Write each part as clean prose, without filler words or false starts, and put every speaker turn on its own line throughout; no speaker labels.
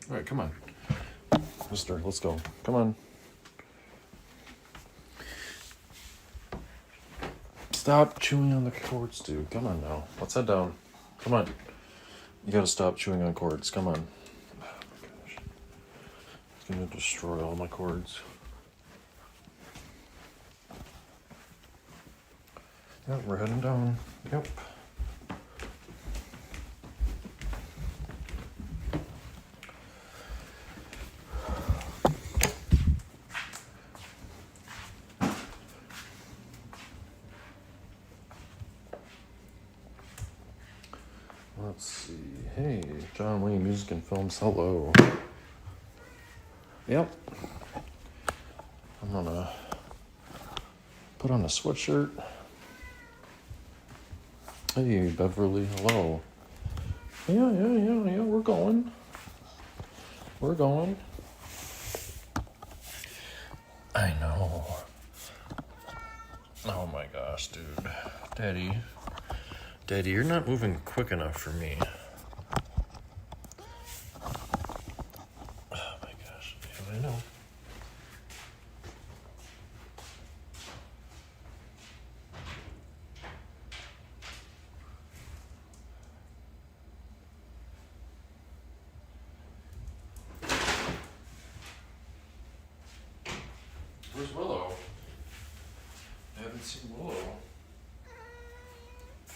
All right, come on. Mister, let's go. Come on. Stop chewing on the cords, dude. Come on now. Let's head down. Come on. You gotta stop chewing on cords. Come on. Oh my gosh. It's gonna destroy all my cords. Yep, we're heading down. Yep. Let's see. Hey, John Wayne Music and Films. Hello. Yep. I'm gonna put on a sweatshirt. Hey, Beverly. Hello. Yeah. We're going. We're going. I know. Oh my gosh, dude. Daddy, you're not moving quick enough for me. Oh my gosh. Yeah, I know. Where's Willow? I haven't seen Willow.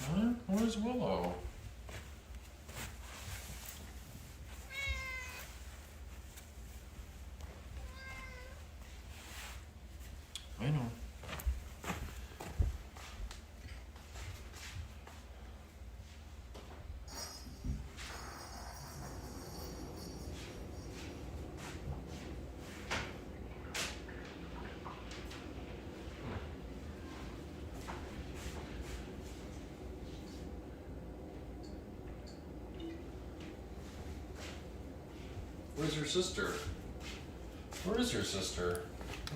Huh? Where's Willow? I know. Where's your sister? Where is your sister?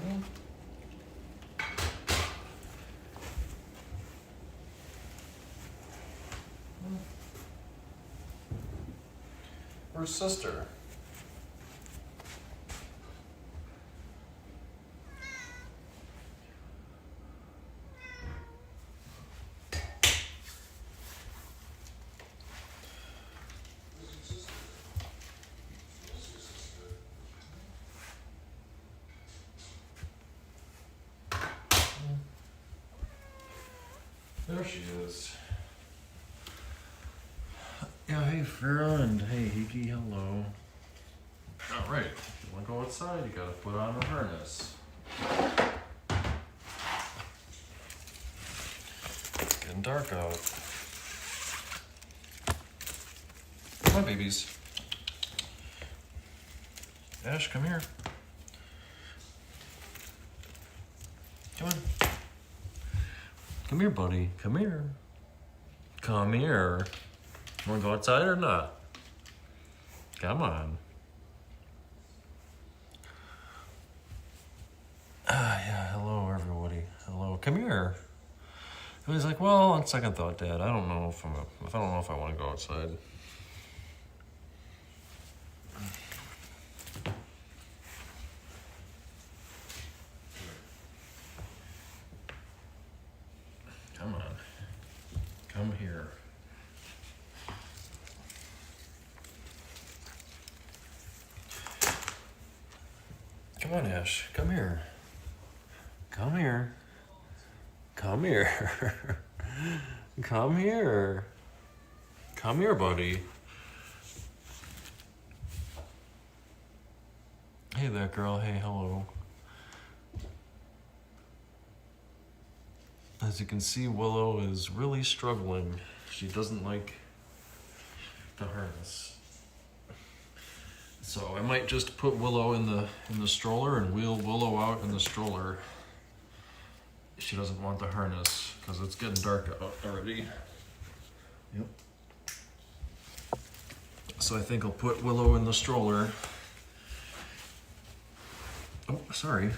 Hmm? Where's sister? There she is. Yeah, hey Farrah and hey Hiki, hello. Alright, if you wanna go outside, you gotta put on a harness. It's getting dark out. Come on, babies. Ash, come here. Come on. Come here, buddy. Come here. Come here. Wanna go outside or not? Come on. Yeah, hello everybody. Hello. Come here. And he's like, well, on second thought, Dad, I don't know if I want to go outside. Come on. Come here. Come on, Ash. Come here. Come here. Come here. Come here. Come here, buddy. Hey there, girl. Hey, hello. As you can see, Willow is really struggling. She doesn't like the harness. So I might just put Willow in the stroller and wheel Willow out in the stroller. She doesn't want the harness because it's getting dark out already. Yep. So I think I'll put Willow in the stroller. Oh, sorry.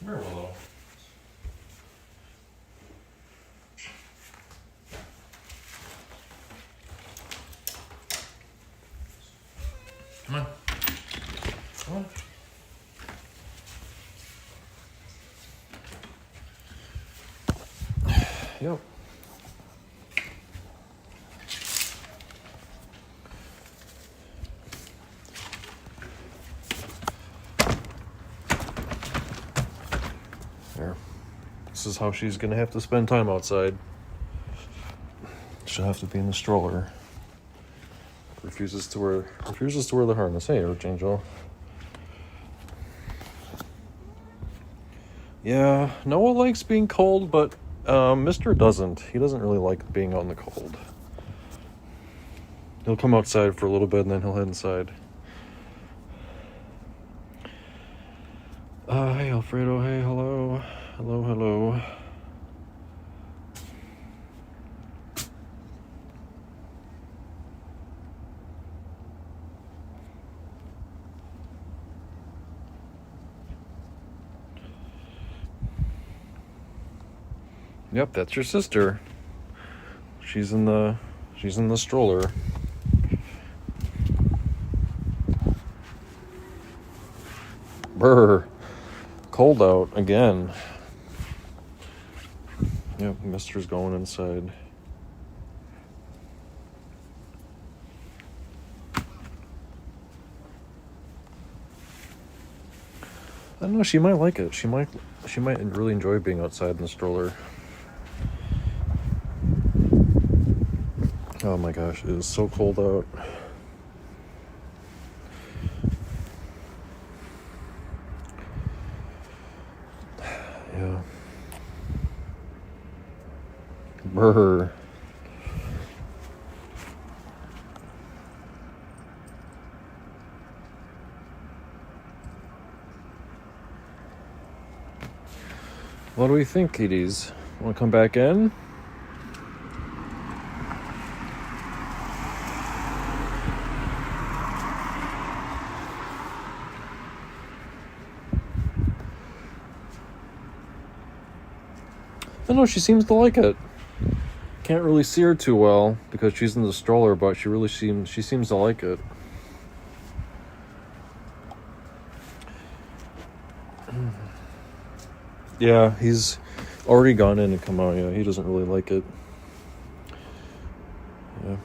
Where, Willow? Come on. Come on. Yep. There. This is how she's gonna have to spend time outside. She'll have to be in the stroller. Refuses to wear the harness. Hey, Earth Angel. Yeah, Noah likes being cold, but Mr. doesn't. He doesn't really like being out in the cold. He'll come outside for a little bit and then he'll head inside. Hey, Alfredo. Hey, hello. Hello, hello. Yep, that's your sister. She's in the stroller. Brr. Cold out again. Yep, Mister's going inside. I don't know, she might like it. She might really enjoy being outside in the stroller. Oh my gosh, it is so cold out. Yeah. Brr. What do we think, kiddies? Want to come back in? I don't know, she seems to like it. Can't really see her too well because she's in the stroller, but she seems to like it. Yeah, he's already gone in and come out. Yeah, he doesn't really like it. Yeah.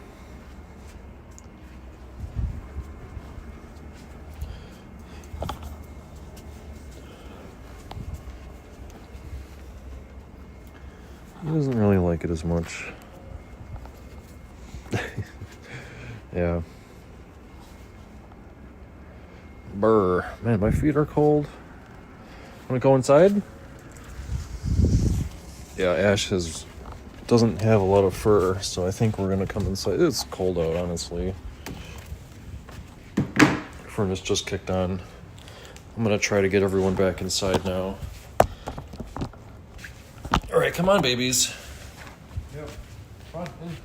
He doesn't really like it as much. Yeah. Brr. Man, my feet are cold. Wanna go inside? Yeah, Ash doesn't have a lot of fur, so I think we're gonna come inside. It's cold out, honestly. Furnace just kicked on. I'm gonna try to get everyone back inside now. All right, come on, babies. Yep. Come on, in.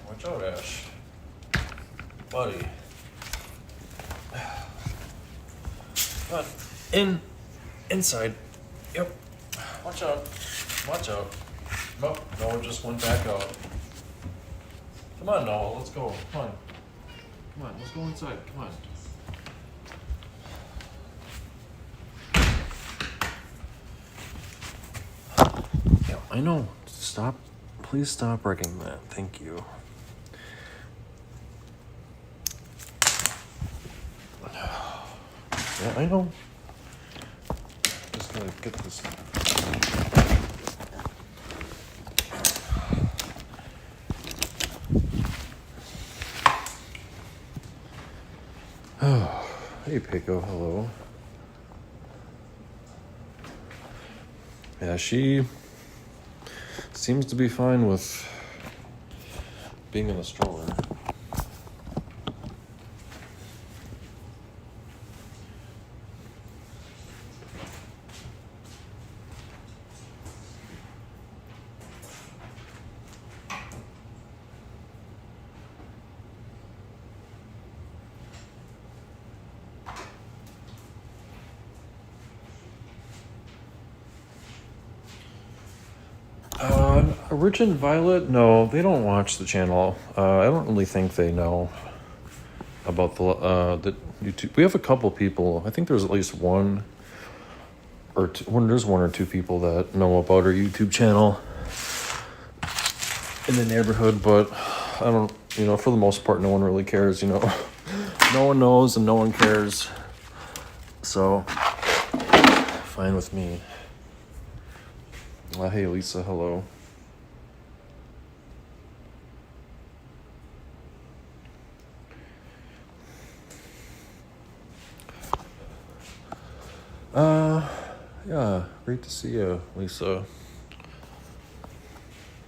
Watch out, Ash. Buddy. Come on. Inside. Yep. Watch out. Watch out. Oh, Noah just went back out. Come on, Noah. Let's go. Come on. Come on. Let's go inside. Come on. Yeah, I know. Stop. Please stop breaking that. Thank you. Yeah, I know. Just gonna get this. Oh, hey, Pico. Hello. Yeah, she seems to be fine with being in a stroller. Rich and Violet, no, they don't watch the channel. I don't really think they know about the YouTube. We have a couple people. I think there's at least one or two, there's one or two people that know about our YouTube channel in the neighborhood, but I don't, for the most part, no one really cares, No one knows and no one cares. So, fine with me. Hey, Lisa, hello. Yeah, great to see you, Lisa.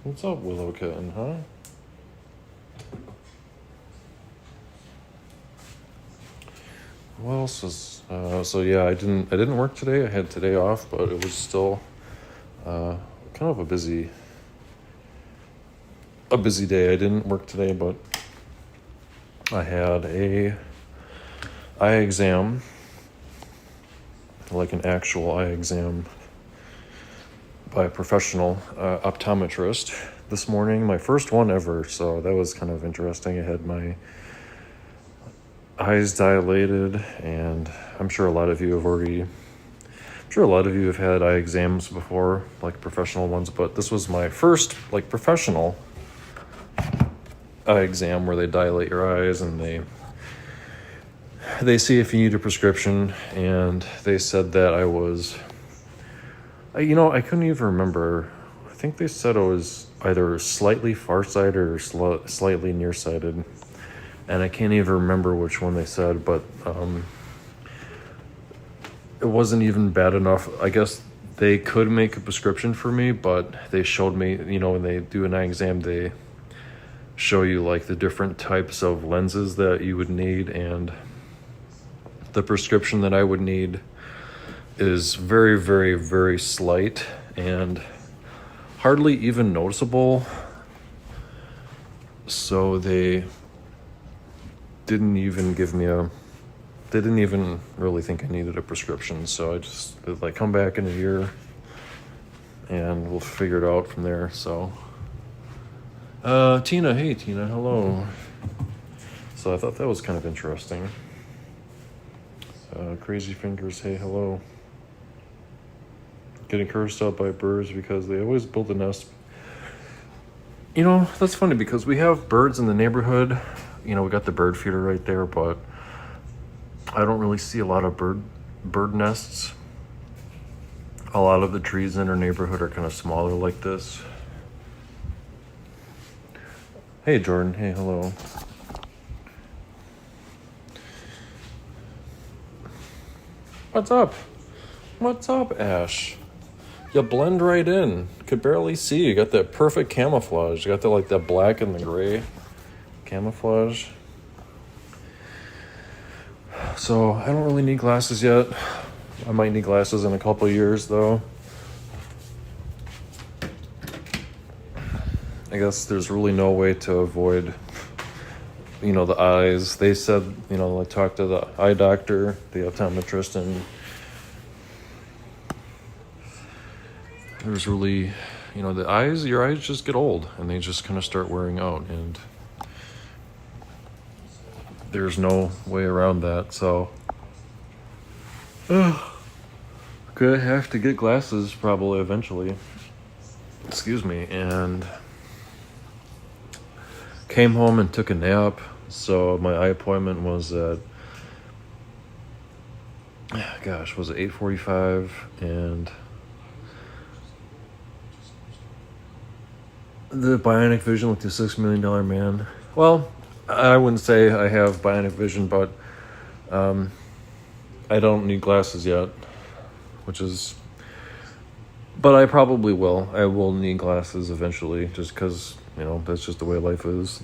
What's up, Willow Kitten, huh? What else is, so yeah, I didn't work today. I had today off, but it was still, kind of a busy day. I didn't work today, but I had a eye exam, like an actual eye exam by a professional optometrist this morning, my first one ever, so that was kind of interesting. I had my eyes dilated, and I'm sure a lot of you have had eye exams before, like professional ones, but this was my first like professional eye exam where they dilate your eyes and they see if you need a prescription, and they said that I couldn't even remember. I think they said I was either slightly farsighted or slightly nearsighted, and I can't even remember which one they said, but it wasn't even bad enough. I guess they could make a prescription for me, but they showed me, when they do an eye exam, they show you like the different types of lenses that you would need, and the prescription that I would need is very, very, very slight and hardly even noticeable. So they didn't even really think I needed a prescription. So I just like come back in a year and we'll figure it out from there. So Tina, hey Tina, hello. So I thought that was kind of interesting. Crazy Fingers, hey, hello. Getting cursed out by birds because they always build a nest. That's funny because we have birds in the neighborhood. We got the bird feeder right there, but I don't really see a lot of bird nests. A lot of the trees in our neighborhood are kind of smaller like this. Hey, Jordan, hey, hello. What's up? What's up, Ash? You blend right in. Could barely see. You got that perfect camouflage. You got that black and the gray camouflage. So I don't really need glasses yet. I might need glasses in a couple of years though. I guess there's really no way to avoid the eyes. They said, I talked to the eye doctor, the optometrist, and there's really, your eyes just get old and they just kind of start wearing out, and there's no way around that. So, gonna have to get glasses probably eventually. Excuse me, and came home and took a nap. So my eye appointment was at, was it 8:45, and the bionic vision with the $6 million man. Well, I wouldn't say I have bionic vision, but I don't need glasses yet, but I probably will. I will need glasses eventually, just because, that's just the way life is.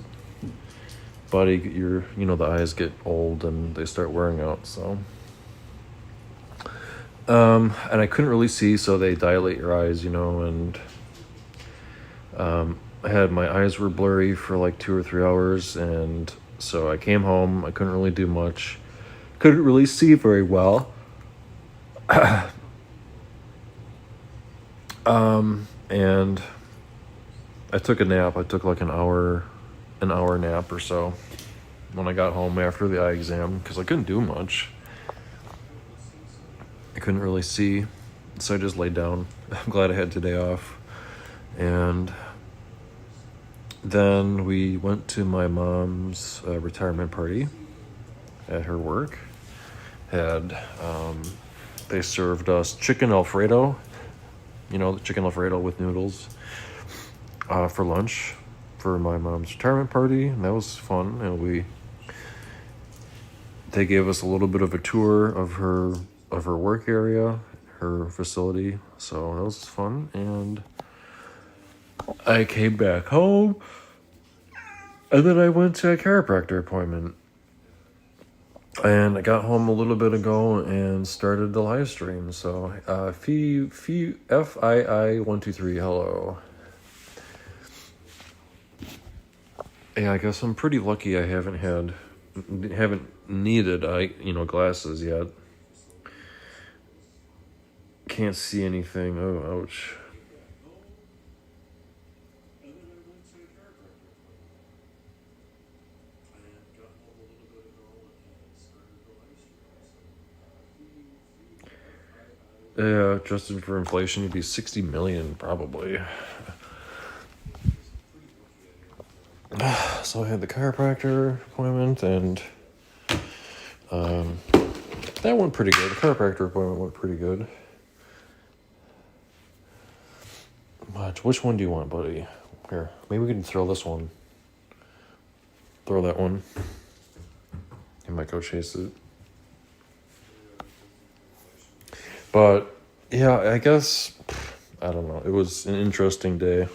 The eyes get old and they start wearing out, so. And I couldn't really see, so they dilate your eyes, and my eyes were blurry for like 2 or 3 hours, and so I came home. I couldn't really do much. Couldn't really see very well. And I took a nap. I took like an hour nap or so when I got home after the eye exam because I couldn't do much. I couldn't really see, so I just laid down. I'm glad I had today off. And then we went to my mom's retirement party at her work. They served us chicken Alfredo, the chicken Alfredo with noodles, for lunch for my mom's retirement party, and that was fun. And they gave us a little bit of a tour of her work area, her facility, so that was fun. And I came back home, and then I went to a chiropractor appointment. And I got home a little bit ago and started the live stream. So, FII123, hello. Yeah, I guess I'm pretty lucky I haven't needed glasses yet. Can't see anything. Oh, ouch. Yeah, adjusted for inflation, you'd be 60 million probably. So I had the chiropractor appointment, and that went pretty good. The chiropractor appointment went pretty good. Which one do you want, buddy? Here, maybe we can throw this one. Throw that one. You might go chase it. But, yeah, I guess, I don't know. It was an interesting day.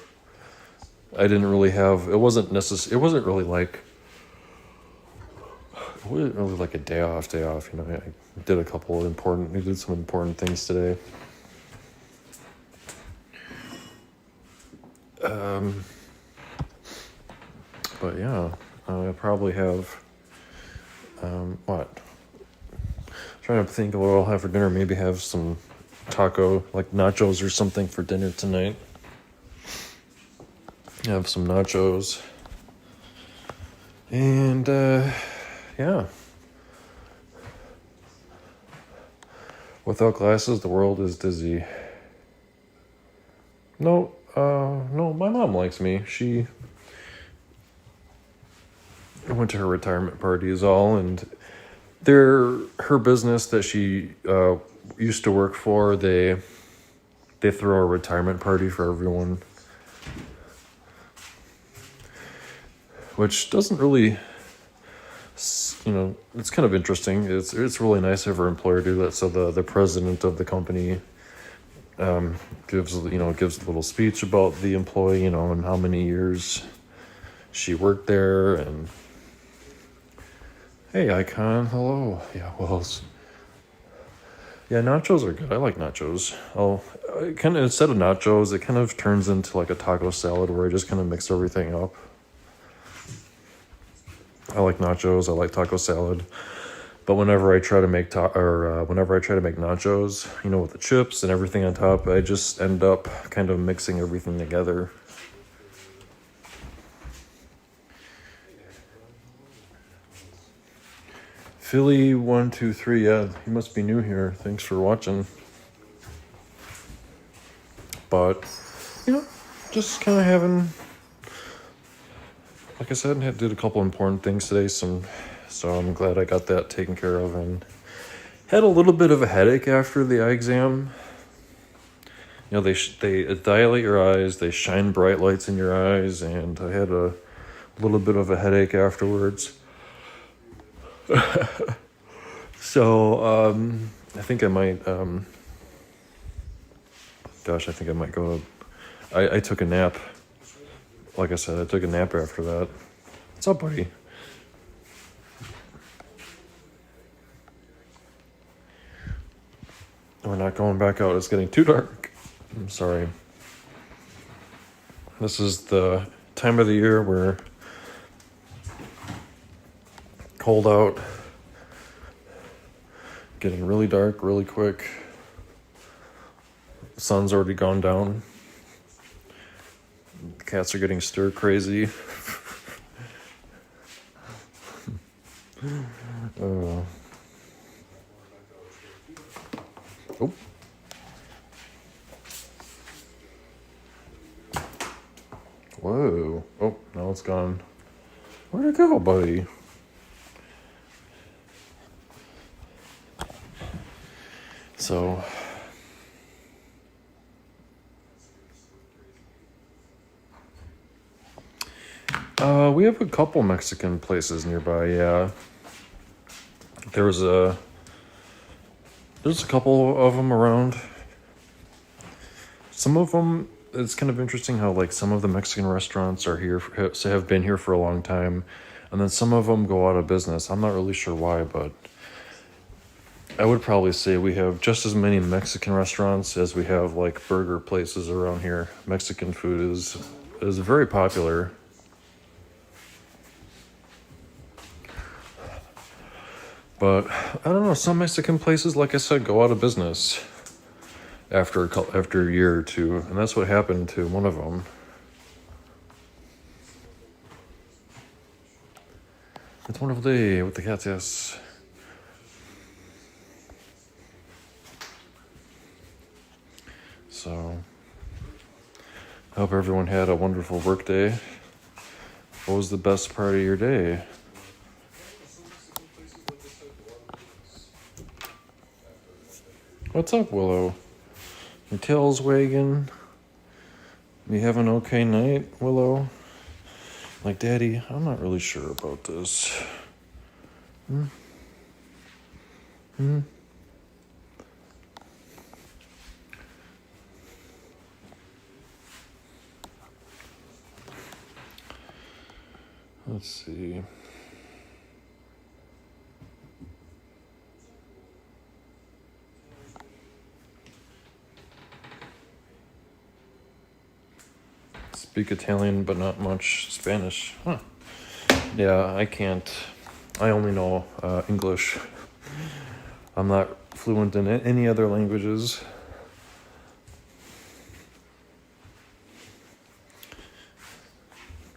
I didn't really have, it wasn't really like a day off. I did some important things today. But yeah, I probably have, trying to think of what I'll have for dinner. Maybe have some taco, like nachos or something for dinner tonight. Have some nachos. And, yeah. Without glasses, the world is dizzy. No, my mom likes me. She went to her retirement party is all, and her business that she used to work for, they throw a retirement party for everyone, which doesn't really, it's kind of interesting. It's really nice of her employer to do that. So the president of the company gives a little speech about the employee, and how many years she worked there. And hey, Icon, hello. Yeah, well, nachos are good. I like nachos. Instead of nachos, it kind of turns into like a taco salad where I just kind of mix everything up. I like nachos. I like taco salad. But whenever I try to make nachos, with the chips and everything on top, I just end up kind of mixing everything together. Philly123, yeah, he must be new here. Thanks for watching. But, just kind of having, like I said, did a couple important things today, so I'm glad I got that taken care of, and had a little bit of a headache after the eye exam. They dilate your eyes, they shine bright lights in your eyes, and I had a little bit of a headache afterwards. So, I think I might, I think I might go, I took a nap. Like I said, I took a nap after that. What's up, buddy? We're not going back out. It's getting too dark. I'm sorry. This is the time of the year where cold out, getting really dark really quick. The sun's already gone down. Cats are getting stir crazy. Oh. Whoa. Oh, now it's gone. Where'd it go, buddy? So, we have a couple Mexican places nearby, yeah. There's a couple of them around. Some of them, it's kind of interesting how, like, some of the Mexican restaurants are here, have been here for a long time, and then some of them go out of business. I'm not really sure why, but I would probably say we have just as many Mexican restaurants as we have, like, burger places around here. Mexican food is very popular. But I don't know, some Mexican places, like I said, go out of business after a year or two, and that's what happened to one of them. It's wonderful day with the cats, yes. So, I hope everyone had a wonderful work day. What was the best part of your day? What's up, Willow? Your tail's wagging. You have an okay night, Willow? Like, Daddy, I'm not really sure about this. Let's see. Speak Italian, but not much Spanish. Huh. Yeah, I can't. I only know English. I'm not fluent in any other languages.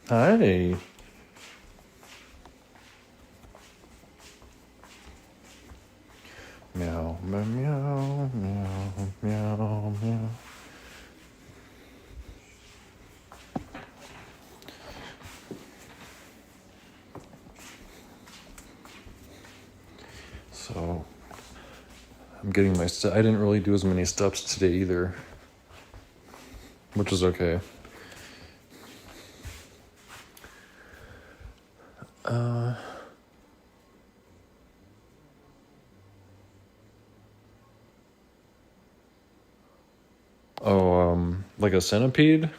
Hi. Meow, meow, meow, meow, meow, meow. So, I'm getting my I didn't really do as many steps today either, which is okay. Like a centipede?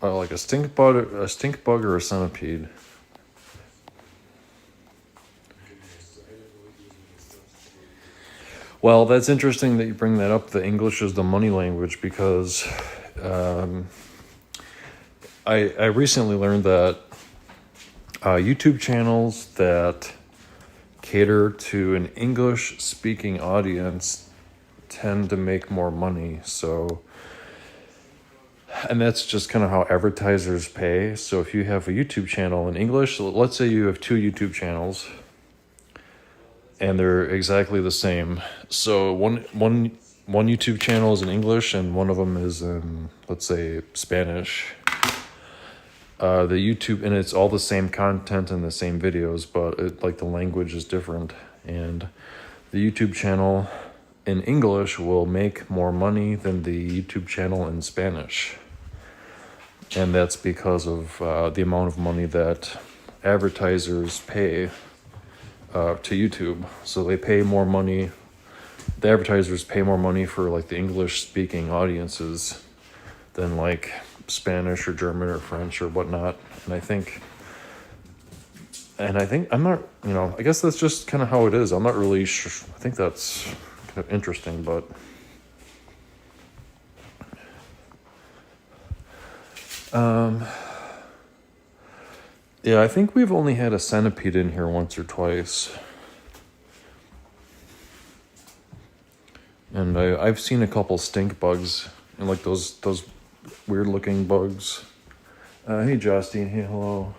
Like a stink bug or a centipede? Well, that's interesting that you bring that up. The English is the money language because I recently learned that YouTube channels that cater to an English-speaking audience tend to make more money. So, and that's just kind of how advertisers pay. So if you have a YouTube channel in English, let's say you have 2 YouTube channels, and they're exactly the same. So one YouTube channel is in English and one of them is in, let's say, Spanish. The YouTube, and it's all the same content and the same videos, but like the language is different. And the YouTube channel in English will make more money than the YouTube channel in Spanish. And that's because of the amount of money that advertisers pay to YouTube. So they pay more money, the advertisers pay more money for like the English speaking audiences than like Spanish or German or French or whatnot. And I think I'm not, I guess that's just kind of how it is. I'm not really sure. I think that's kind of interesting, but yeah, I think we've only had a centipede in here once or twice. And I've seen a couple stink bugs and like those weird looking bugs. Hey Justine, hey hello.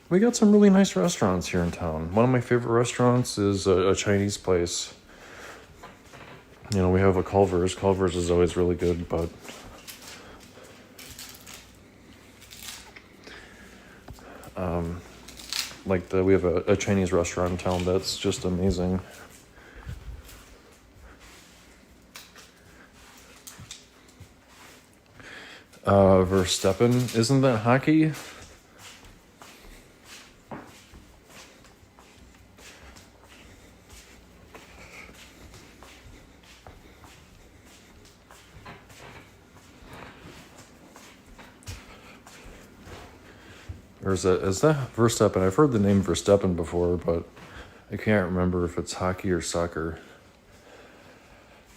We got some really nice restaurants here in town. One of my favorite restaurants is a Chinese place. You know, we have a Culver's. Culver's is always really good, but we have a Chinese restaurant in town that's just amazing. Verstappen, isn't that hockey? Or is that Verstappen? I've heard the name Verstappen before, but I can't remember if it's hockey or soccer.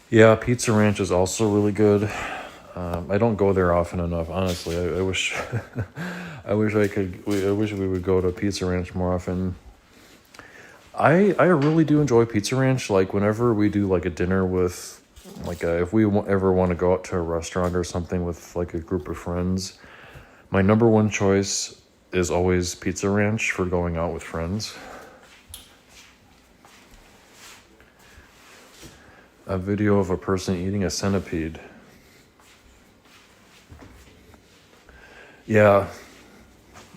Yeah, Pizza Ranch is also really good. I don't go there often enough, honestly. I wish, I wish we would go to Pizza Ranch more often. I really do enjoy Pizza Ranch. Like whenever we do like a dinner with, if we ever want to go out to a restaurant or something with like a group of friends, my number one choice is always Pizza Ranch for going out with friends. A video of a person eating a centipede. Yeah,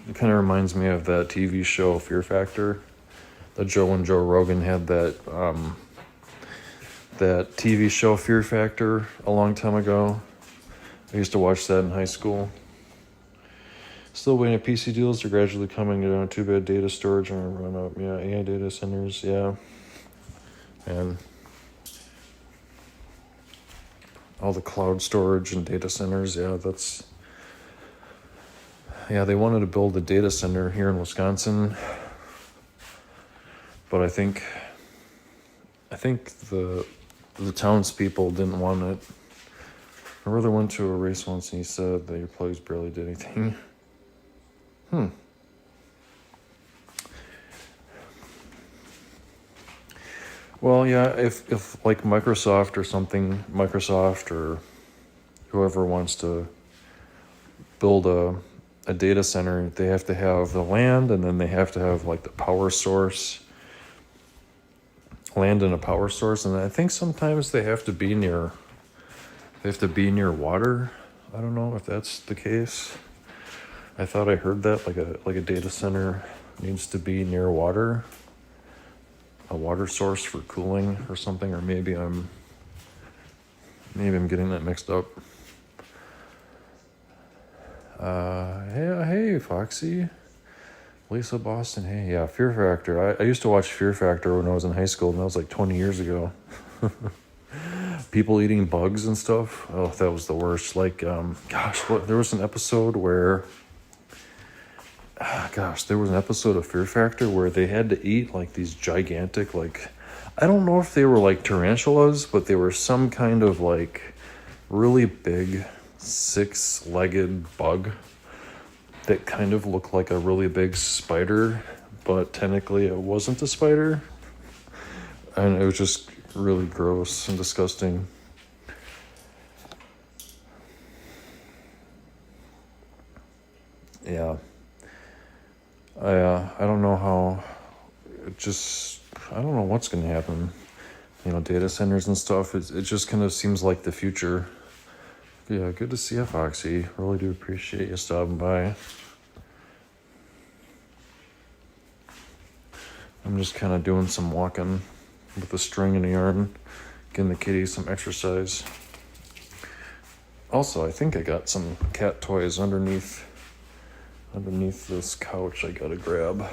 it kind of reminds me of that TV show Fear Factor. That Joe and Joe Rogan had that TV show Fear Factor a long time ago. I used to watch that in high school. Still waiting at PC deals are gradually coming down. Too bad data storage and run up. Yeah, AI data centers. Yeah, and all the cloud storage and data centers. Yeah, they wanted to build a data center here in Wisconsin, but I think the townspeople didn't want it. My brother went to a race once and he said that your plugs barely did anything. Well, yeah, if like Microsoft or whoever wants to build a data center, they have to have the land, and then they have to have like the power source, land and a power source, and I think sometimes they have to be near water. I don't know if that's the case. I thought I heard that like a data center needs to be near water, a water source for cooling or something, or maybe I'm getting that mixed up. Hey, Foxy. Lisa Boston, hey, yeah, Fear Factor. I used to watch Fear Factor when I was in high school, and that was like 20 years ago. People eating bugs and stuff. Oh, that was the worst. Like, there was an episode where, there was an episode of Fear Factor where they had to eat like these gigantic, like, I don't know if they were like tarantulas, but they were some kind of like really big 6-legged bug that kind of looked like a really big spider, but technically it wasn't a spider. And it was just really gross and disgusting. Yeah. I don't know how, I don't know what's going to happen. You know, data centers and stuff, it just kind of seems like the future. Yeah, good to see you, Foxy. Really do appreciate you stopping by. I'm just kind of doing some walking with a string and a yarn, getting the kitty some exercise. Also, I think I got some cat toys underneath this couch I gotta grab.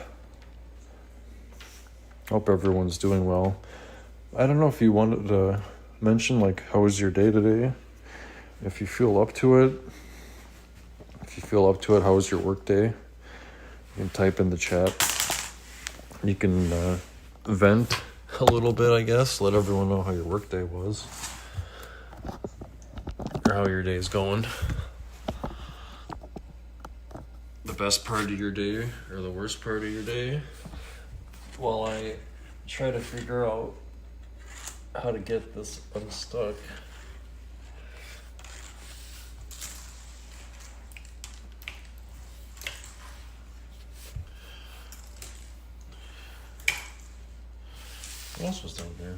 Hope everyone's doing well. I don't know if you wanted to mention, like, how was your day today? If you feel up to it, how was your work day? You can type in the chat. You can vent a little bit, I guess. Let everyone know how your work day was. Or how your day is going. The best part of your day or the worst part of your day. While I try to figure out how to get this unstuck. What else was down there?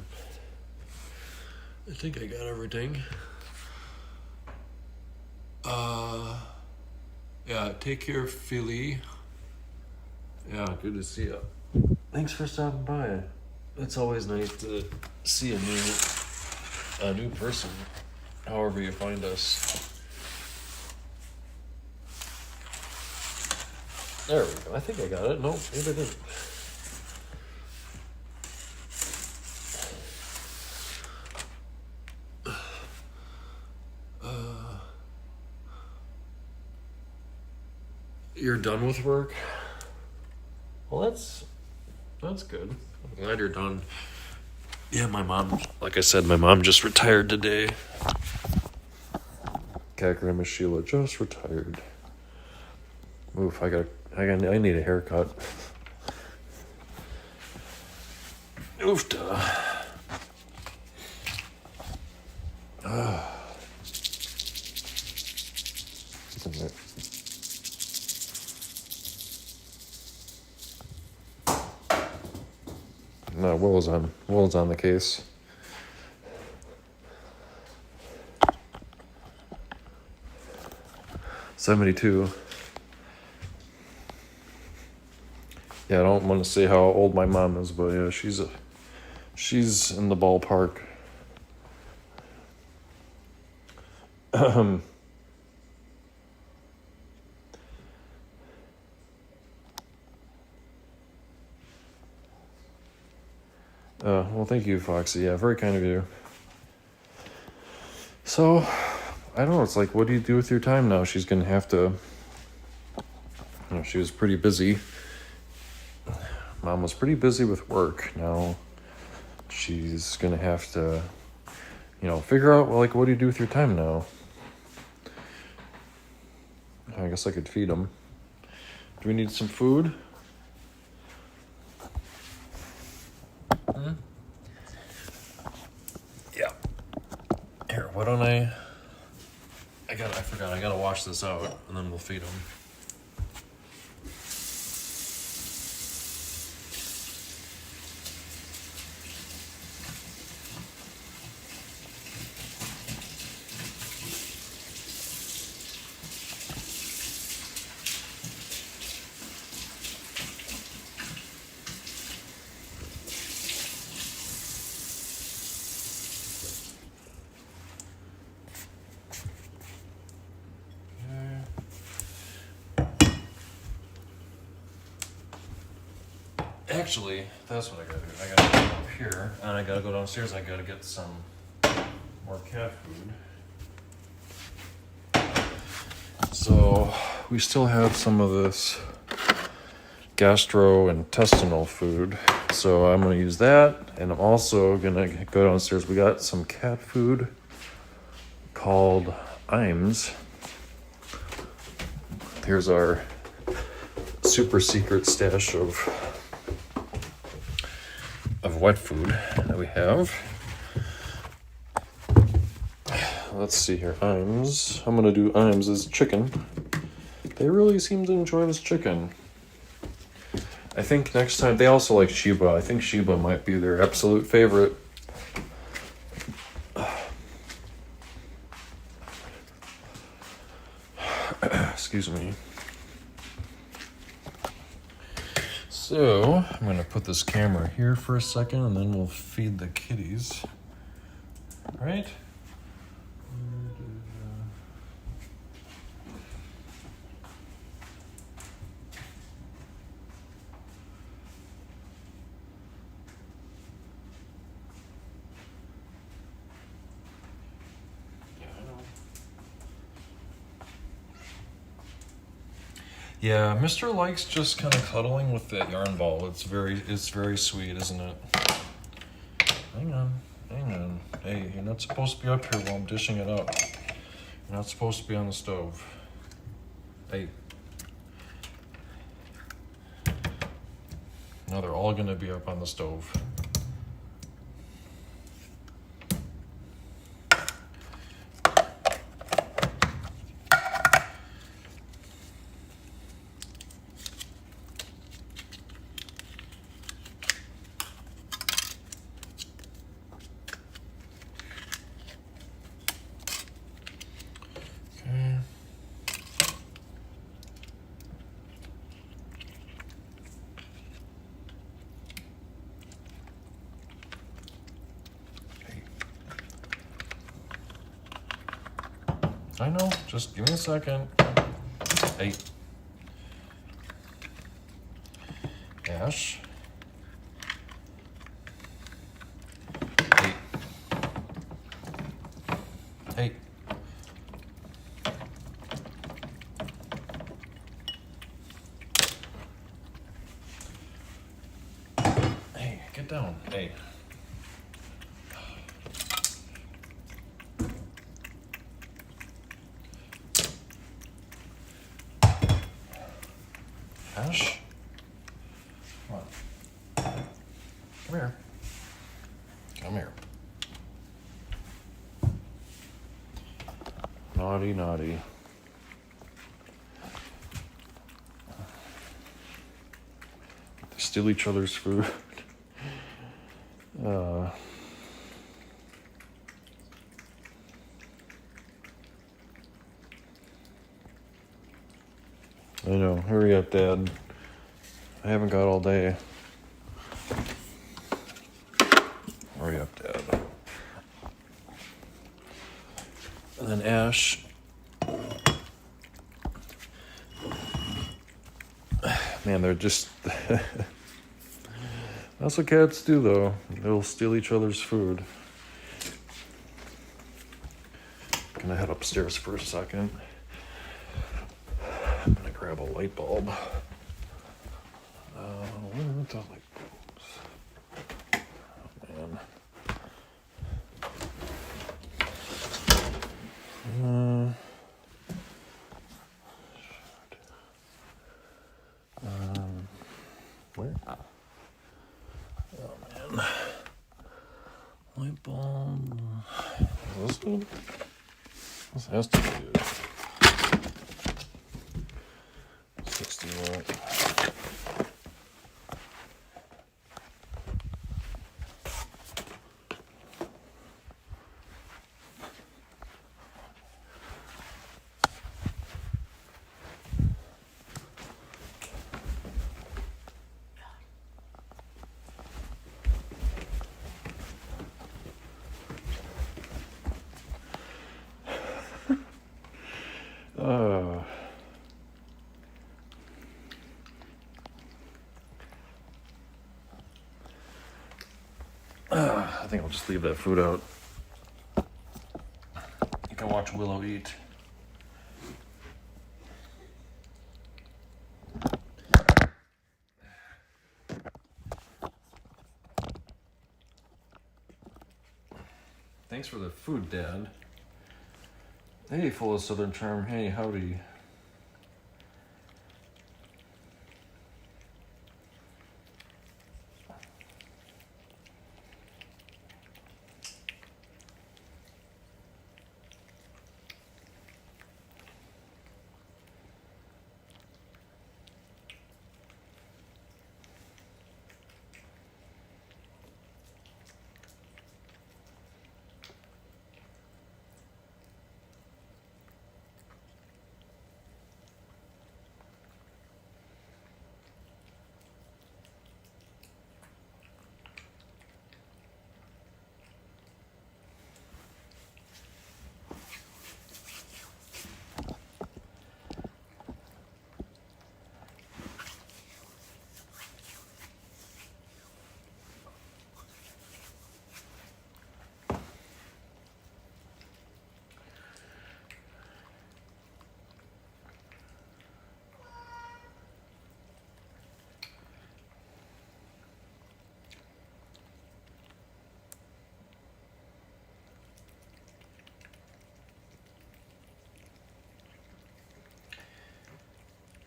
I think I got everything. Yeah, take care, Philly. Yeah, good to see you. Thanks for stopping by. It's always nice to see a new person, however you find us. There we go. I think I got it. Nope, maybe I didn't. You're done with work? Well, that's good. I'm glad you're done. Yeah, my mom, like I said, my mom just retired today. Cat Grandma Sheila just retired. Oof, I need a haircut. Oofta. No, Will's on the case. $72. Yeah, I don't want to say how old my mom is, but yeah, she's in the ballpark. Well, thank you, Foxy. Yeah, very kind of you. So, I don't know. It's like, what do you do with your time now? She's gonna have to. She was pretty busy. Mom was pretty busy with work. Now, she's gonna have to, figure out, well, like, what do you do with your time now? I guess I could feed them. Do we need some food? Yeah. Here, why don't I forgot, I gotta wash this out, and then we'll feed them. Actually, that's what I gotta do. I gotta go up here, and I gotta go downstairs. I gotta get some more cat food. So, we still have some of this gastrointestinal food. So I'm gonna use that, and I'm also gonna go downstairs. We got some cat food called Iams. Here's our super secret stash of wet food that we have. Let's see here. Iams. I'm gonna do Iams as chicken. They really seem to enjoy this chicken. I think next time they also like Sheba. I think Sheba might be their absolute favorite. Excuse me. So, I'm going to put this camera here for a second, and then we'll feed the kitties. Right? Yeah, Mr. likes just kind of cuddling with that yarn ball. It's very sweet, isn't it? Hang on. Hey, you're not supposed to be up here while I'm dishing it up. You're not supposed to be on the stove. Hey. No, they're all gonna be up on the stove. I know. Just give me a second. Hey. Ash. Hey. Hey. Hey, get down. Hey. Ash? Come on. Come here. Come here. Naughty, naughty. They steal each other's food. I know. Hurry up, Dad. I haven't got all day. Hurry up, Dad. And then Ash. Man, they're just... That's what cats do, though. They'll steal each other's food. Gonna head upstairs for a second. I'm gonna grab a light bulb. Where are the light bulbs? Oh, man. Where? Oh, man. Light bulb. Is this good? This has to be good. 60 watt. I think I'll just leave that food out. You can watch Willow eat. Thanks for the food, Dad. Hey, full of Southern charm. Hey, howdy.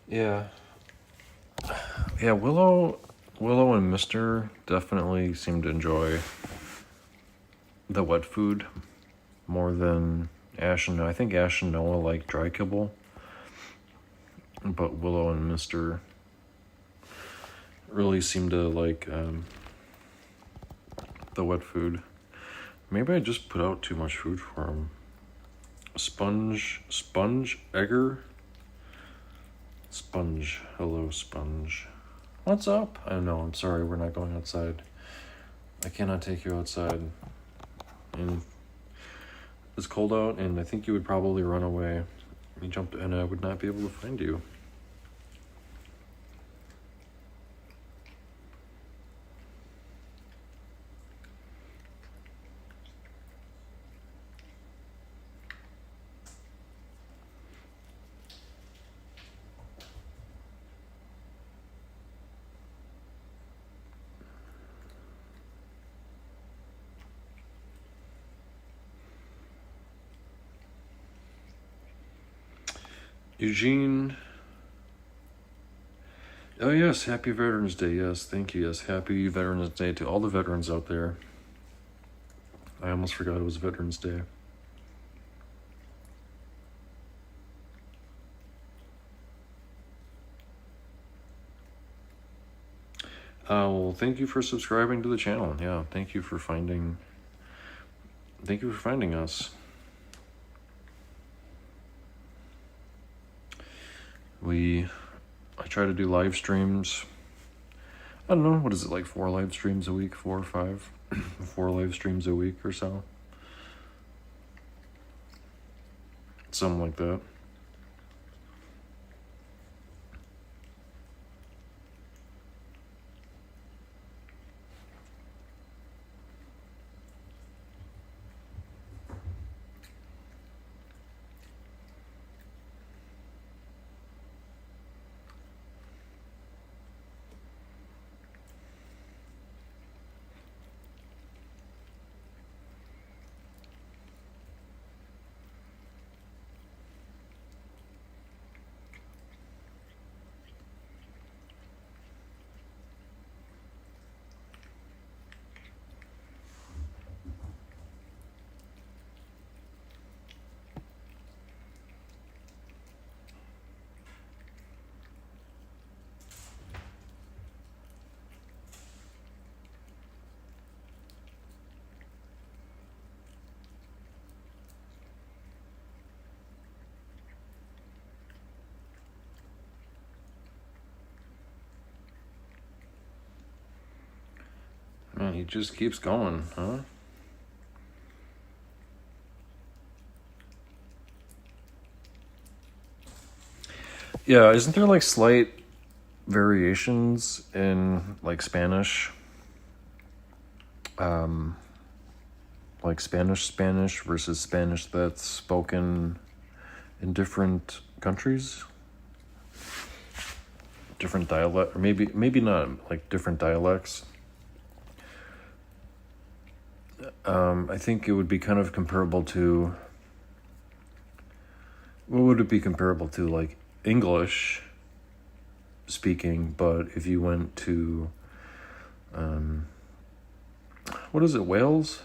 Yeah. Yeah, Willow and Mister definitely seem to enjoy the wet food more than Ash and Noah. I think Ash and Noah like dry kibble, but Willow and Mister really seem to like the wet food. Maybe I just put out too much food for him. Sponge Egger. Sponge. Hello, Sponge. What's up? I know, I'm sorry, we're not going outside. I cannot take you outside. And It's cold out, and I think you would probably run away. You jumped, and I would not be able to find you. Eugene. Oh, yes, happy Veterans Day. Yes, thank you. Yes, happy Veterans Day to all the veterans out there. I almost forgot it was Veterans Day. Well, thank you for subscribing to the channel. Yeah, thank you for finding us. I try to do live streams. I don't know, what is it, like 4 live streams a week, 4 or 5? 4 live streams a week or so. Something like that. Man, he just keeps going, huh? Yeah, isn't there like slight variations in like Spanish? Like Spanish versus Spanish that's spoken in different countries? Different dialect, or maybe not like different dialects. I think it would be kind of comparable to, what would it be comparable to, like English speaking, but if you went to, what is it, Wales?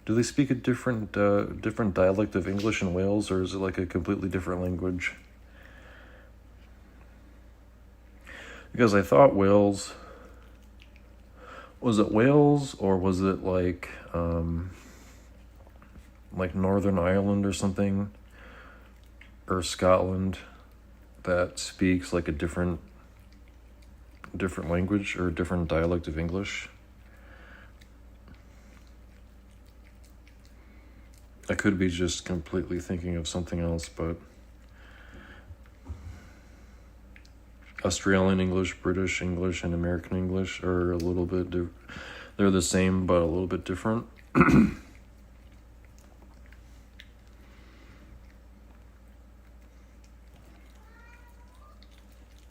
Do they speak a different dialect of English in Wales, or is it like a completely different language? Because I thought Wales, was it Wales, or was it like Northern Ireland or something, or Scotland, that speaks like a different language or a different dialect of English? I could be just completely thinking of something else, but Australian English, British English, and American English are a little bit they're the same, but a little bit different.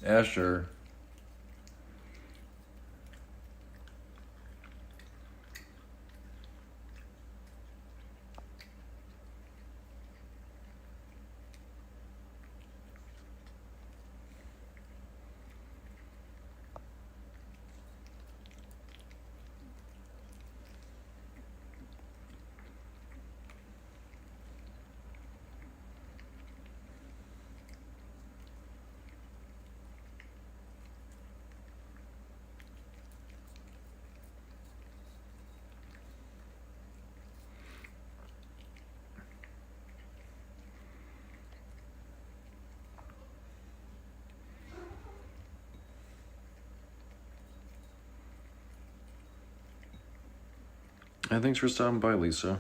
Asher. And thanks for stopping by, Lisa.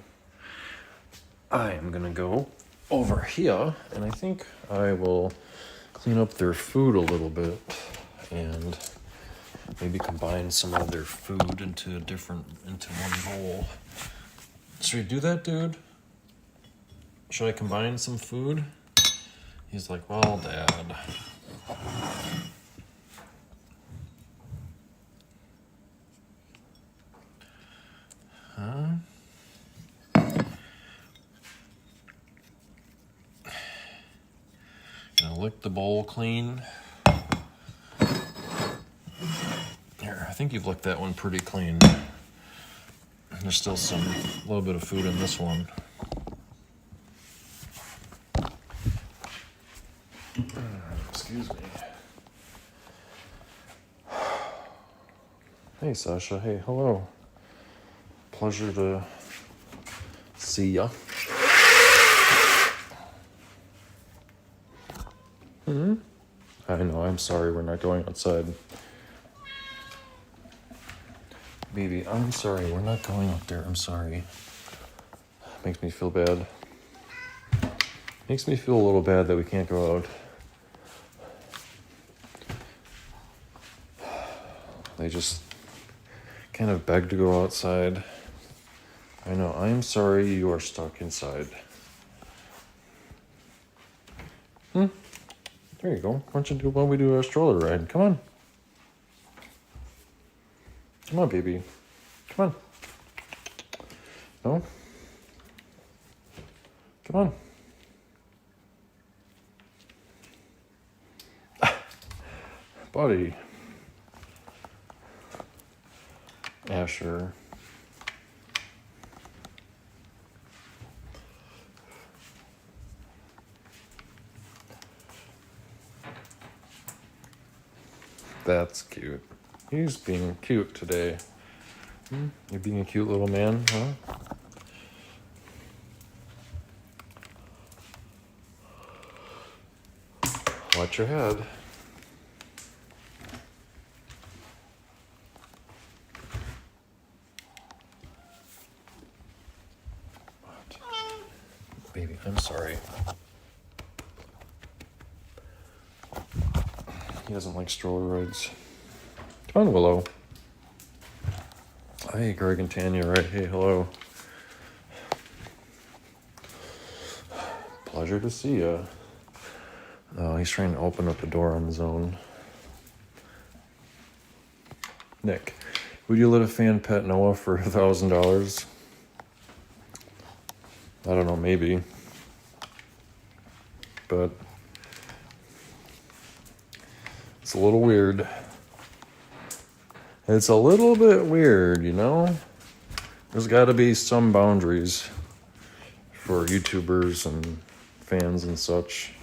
I am gonna go over here, and I think I will clean up their food a little bit, and maybe combine some of their food into one bowl. Should we do that, dude? Should I combine some food? He's like, well, Dad. Huh? Gonna lick the bowl clean. Here, I think you've licked that one pretty clean. There's still a little bit of food in this one. Excuse me. Hey, Sasha. Hey, hello. Pleasure to see ya. I know, I'm sorry we're not going outside. Baby, I'm sorry, we're not going out there. I'm sorry. Makes me feel bad. Makes me feel a little bad that we can't go out. They just kind of beg to go outside. I know, I'm sorry you are stuck inside. There you go. Why don't we do a stroller ride? Come on. Come on, baby. Come on. No? Come on. Buddy. Asher. That's cute. He's being cute today. You're being a cute little man, huh? Watch your head. What? Baby, I'm sorry. He doesn't like stroller rides. Come on, Willow. Hey, Greg and Tanya, right? Hey, hello. Pleasure to see ya. Oh, he's trying to open up the door on his own. Nick, would you let a fan pet Noah for $1,000? I don't know, maybe. But it's a little weird. It's a little bit weird, you know? There's got to be some boundaries for YouTubers and fans and such.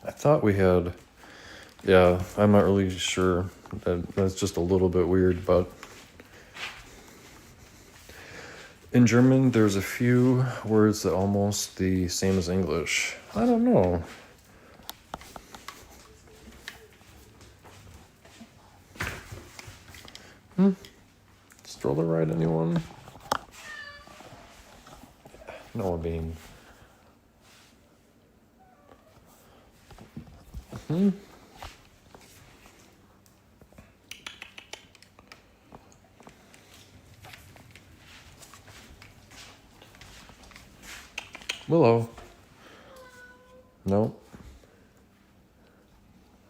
I thought we had... Yeah, I'm not really sure. That's just a little bit weird, but... In German, there's a few words that are almost the same as English. I don't know. Stroller ride, anyone? Noah Bean. Willow. Nope.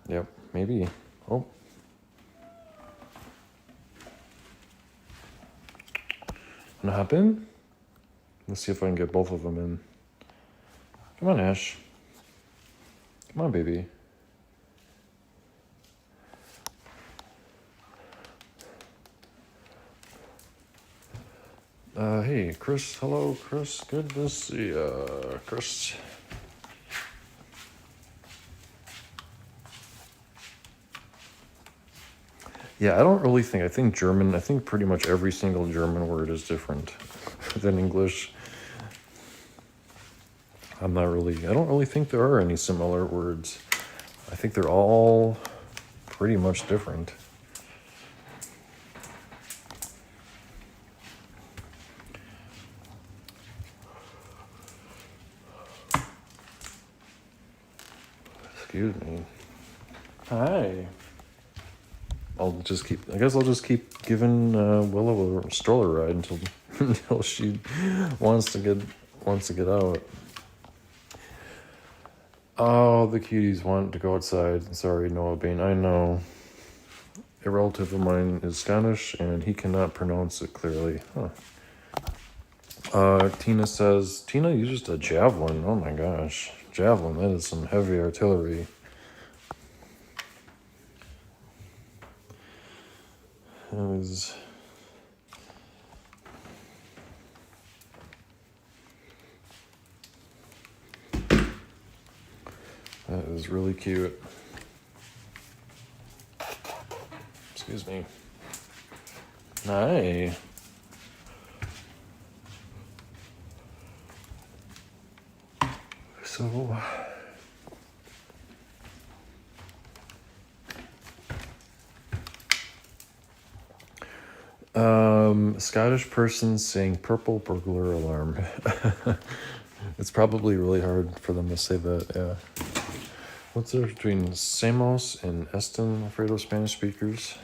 Yep, maybe. Oh. Wanna hop in? Let's see if I can get both of them in. Come on, Ash. Come on, baby. Hey, Chris. Hello, Chris. Good to see ya, Chris. Yeah, I think German, I think pretty much every single German word is different than English. I don't really think there are any similar words. I think they're all pretty much different. Excuse me. Hi. I guess I'll just keep giving Willow a stroller ride until until she wants to get out. Oh, the cuties want to go outside. Sorry, Noah Bean. I know. A relative of mine is Scottish, and he cannot pronounce it clearly. Huh. Tina says, Tina used a javelin. Oh my gosh. Javelin, that is some heavy artillery. That is really cute. Excuse me. Hi. So, Scottish person saying purple burglar alarm. It's probably really hard for them to say that, yeah. What's the difference between Samos and Eston, Alfredo Spanish speakers?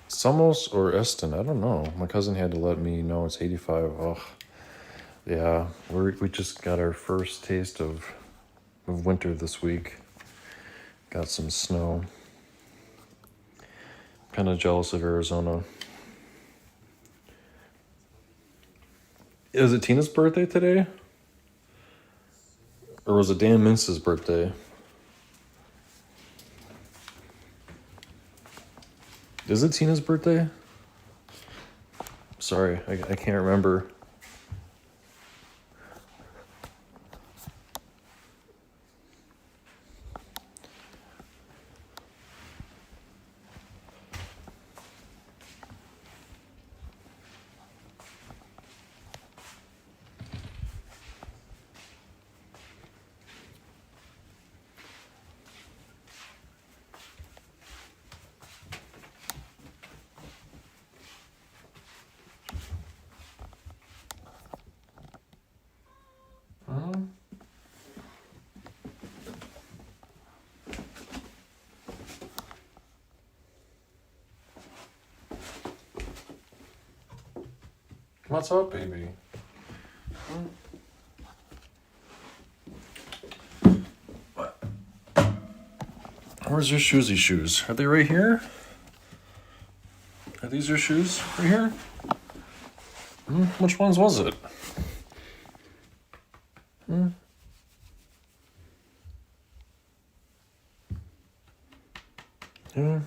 Samos or Eston? I don't know. My cousin had to let me know it's 85. Ugh. Yeah, we just got our first taste of winter this week. Got some snow. Kind of jealous of Arizona. Is it Tina's birthday today? Or was it Dan Mince's birthday? Is it Tina's birthday? Sorry, I can't remember. What's up, baby? Where's your shoesy shoes? Are they right here? Are these your shoes right here? Which ones was it? Yeah.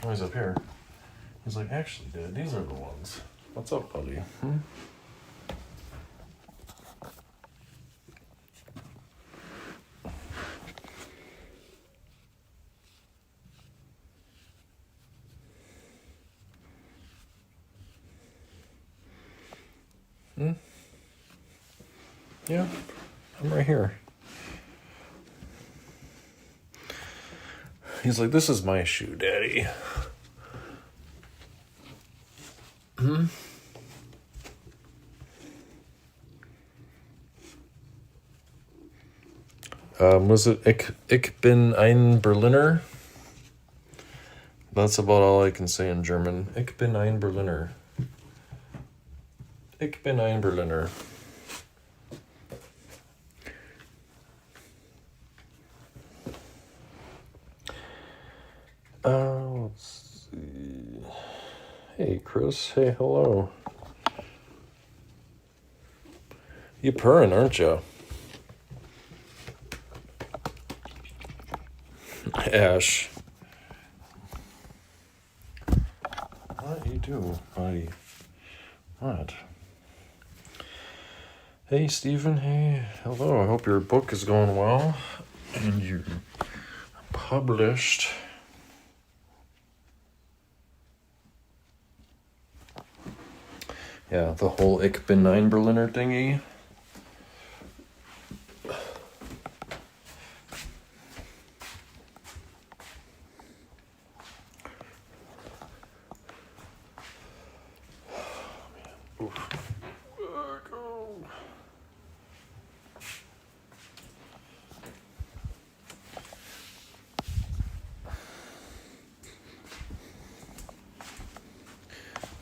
Oh, he's up here. He's like, actually, Dad, these are the ones. What's up, buddy? Yeah, I'm right here. He's like, this is my shoe, Daddy. Was it Ich bin ein Berliner? That's about all I can say in German. Ich bin ein Berliner. Ich bin ein Berliner. Let's see. Hey, Chris. Hey, hello. You purring, aren't you? Ash. What you do, buddy? What? Hey, Stephen. Hey, hello. I hope your book is going well and you're published. Yeah, the whole Ich bin ein Berliner thingy.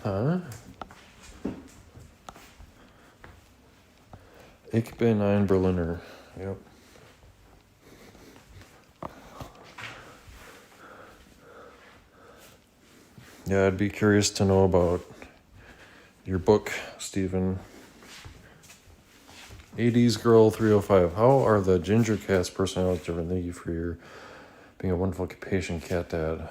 Huh? Ich bin ein Berliner. Yep. Yeah, I'd be curious to know about your book, Stephen. 80s Girl 305. How are the ginger cat's personalities different? Thank you for your being a wonderful patient cat dad.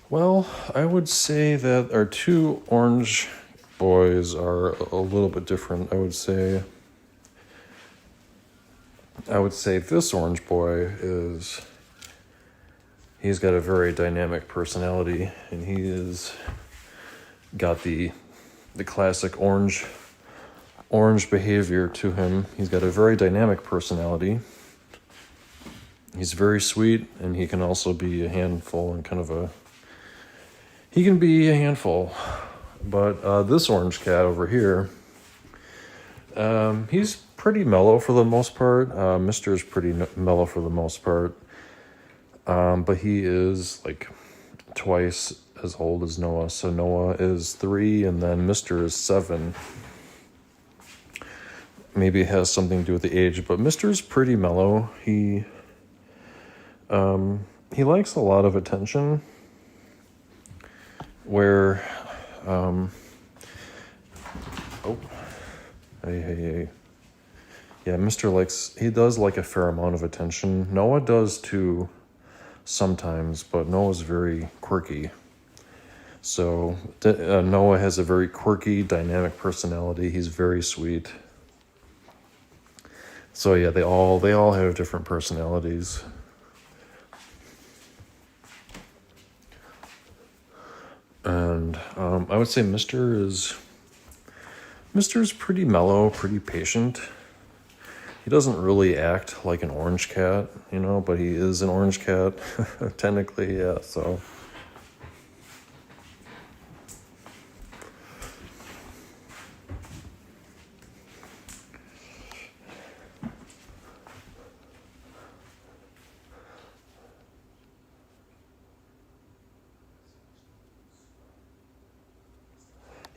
Well, I would say that our two orange boys are a little bit different. I would say this orange boy he's got a very dynamic personality, and he is got the classic orange behavior to him. He's got a very dynamic personality. He's very sweet, and he can also be a handful and he can be a handful. But this orange cat over here, he's pretty mellow for the most part. Mr. is pretty mellow for the most part. But he is like twice as old as Noah. So Noah is 3, and then Mr. is 7. Maybe it has something to do with the age, but Mr.'s pretty mellow. He likes a lot of attention. Where, hey. Yeah, Mr. he does like a fair amount of attention. Noah does too, sometimes, but Noah's very quirky. So Noah has a very quirky, dynamic personality. He's very sweet. So yeah, they all have different personalities. And I would say Mr. is pretty mellow, pretty patient. He doesn't really act like an orange cat, but he is an orange cat, technically, yeah, so.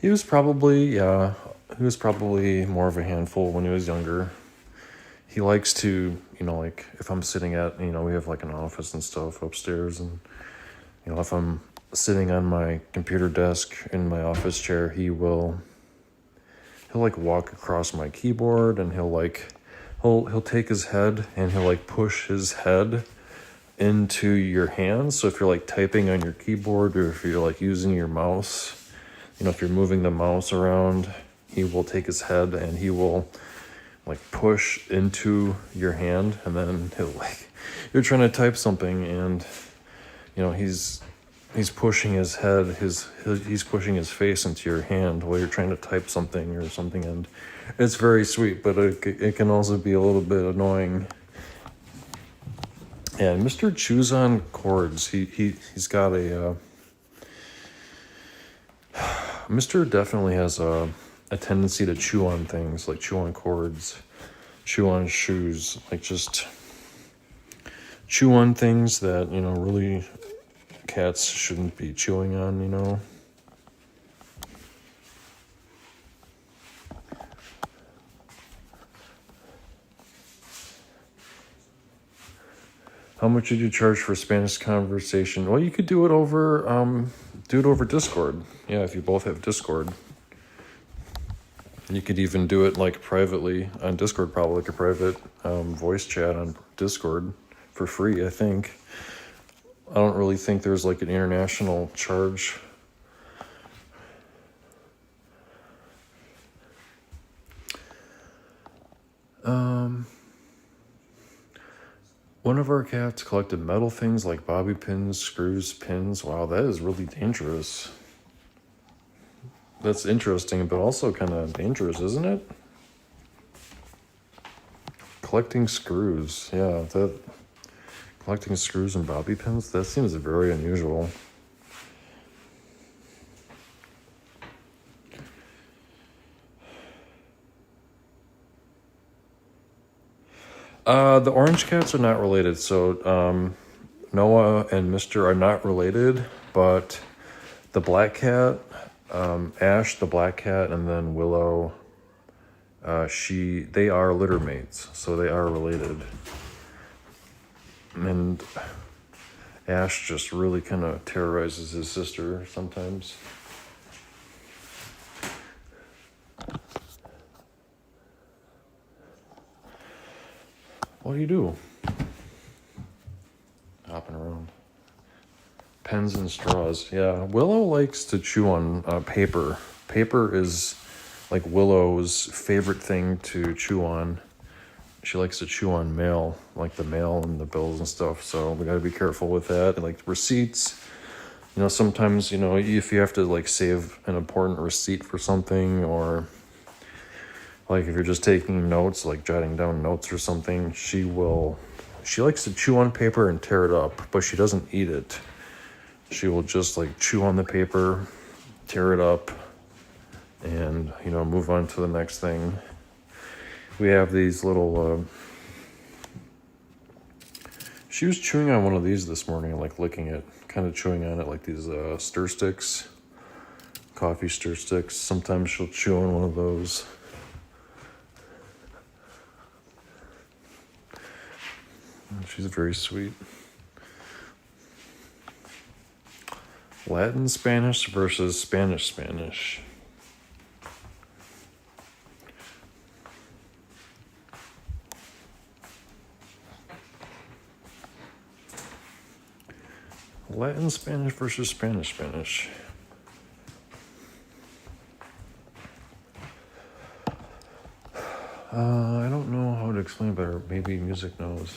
He was probably more of a handful when he was younger. He likes to, like if I'm sitting at, we have like an office and stuff upstairs, and, if I'm sitting on my computer desk in my office chair, he'll like walk across my keyboard, and he'll take his head and he'll like push his head into your hands. So if you're like typing on your keyboard, or if you're like using your mouse, if you're moving the mouse around, he will take his head and he will like push into your hand, and then you're trying to type something, and he's pushing his head, he's pushing his face into your hand while you're trying to type something or something, and it's very sweet, but it can also be a little bit annoying. And Mr. chews on cords. He's got a Mr. definitely has a tendency to chew on things, like chew on cords, chew on shoes, like just chew on things that, really cats shouldn't be chewing on, How much did you charge for Spanish conversation? Well, you could do it over Discord. Yeah, if you both have Discord. You could even do it like privately on Discord, probably like a private voice chat on Discord for free, I think. I don't really think there's like an international charge. One of our cats collected metal things like bobby pins, screws, pins. Wow, that is really dangerous. That's interesting, but also kind of dangerous, isn't it? Collecting screws. Yeah, that collecting screws and bobby pins, that seems very unusual. The orange cats are not related. So Noah and Mister are not related, but the black cat, Ash, the black cat, and then Willow, they are litter mates, so they are related. And Ash just really kind of terrorizes his sister sometimes. What do you do? Hopping around. Pens and straws. Yeah, Willow likes to chew on paper. Paper is like Willow's favorite thing to chew on. She likes to chew on mail, like the mail and the bills and stuff. So we got to be careful with that. And like receipts, sometimes, if you have to like save an important receipt for something, or like if you're just taking notes, like jotting down notes or something, she likes to chew on paper and tear it up, but she doesn't eat it. She will just like chew on the paper, tear it up, and, move on to the next thing. We have these little, she was chewing on one of these this morning, like licking it, kind of chewing on it, like these stir sticks, coffee stir sticks. Sometimes she'll chew on one of those. She's very sweet. Latin Spanish versus Spanish. Latin Spanish versus Spanish. I don't know how to explain it better. Maybe music knows.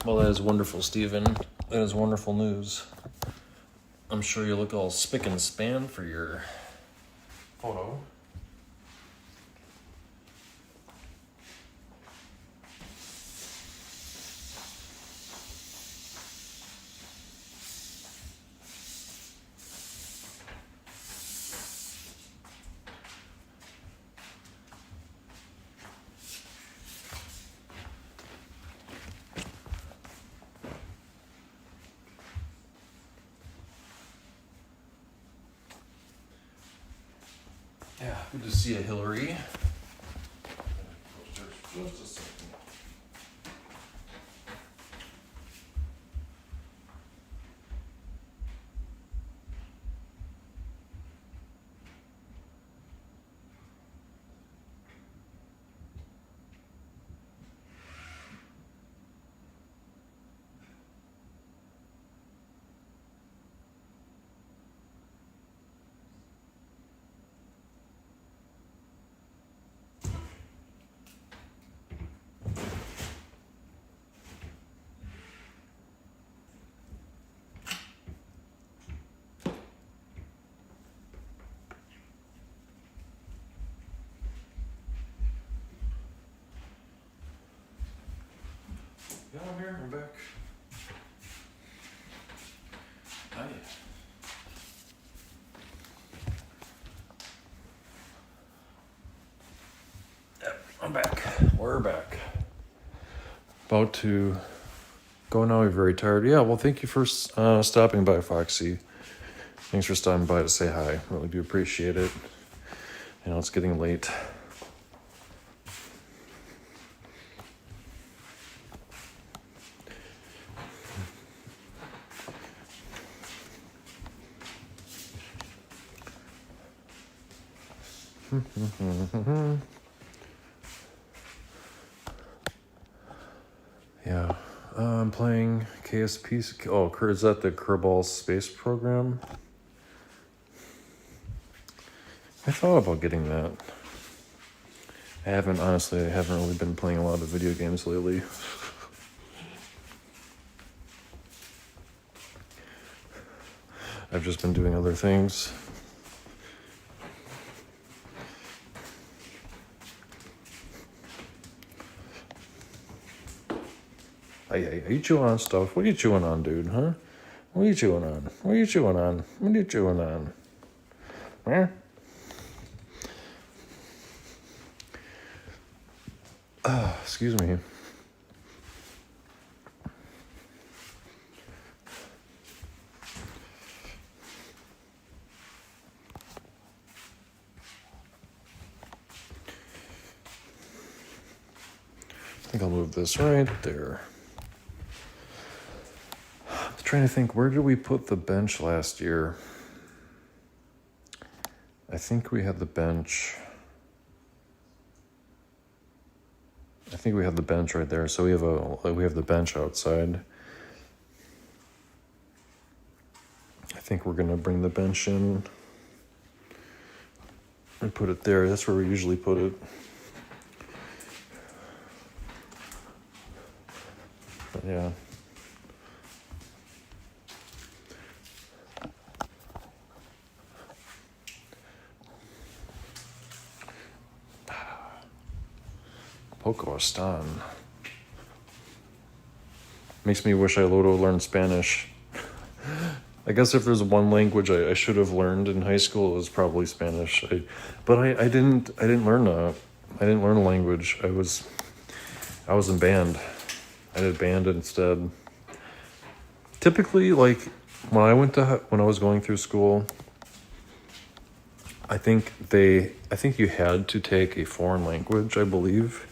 Well, that is wonderful, Stephen. That is wonderful news. I'm sure you look all spick and span for your photo. Yeah, good to see you, Hillary. Just a second. Yeah, I'm here. I'm back. Hi. Yep, I'm back. We're back. About to go now. We're very tired. Yeah, well, thank you for stopping by, Foxy. Thanks for stopping by to say hi. Really do appreciate it. You know, it's getting late. Yeah, I'm playing KSP. Oh, is that the Kerbal Space Program? I thought about getting that. I haven't really been playing a lot of video games lately. I've just been doing other things. Hey, are you chewing on stuff? What are you chewing on, dude, huh? What are you chewing on? What are you chewing on? What are you chewing on? Huh? Excuse me. I think I'll move this right there. I'm trying to think, where did we put the bench last year? I think we had the bench. I think we have the bench right there. So we have the bench outside. I think we're gonna bring the bench in and put it there. That's where we usually put it. But yeah. Pokostan. Makes me wish I learned Spanish. I guess if there's one language I should have learned in high school, it was probably Spanish. But I didn't learn a language. I was in band. I did band instead. Typically, like when I was going through school, I think you had to take a foreign language, I believe.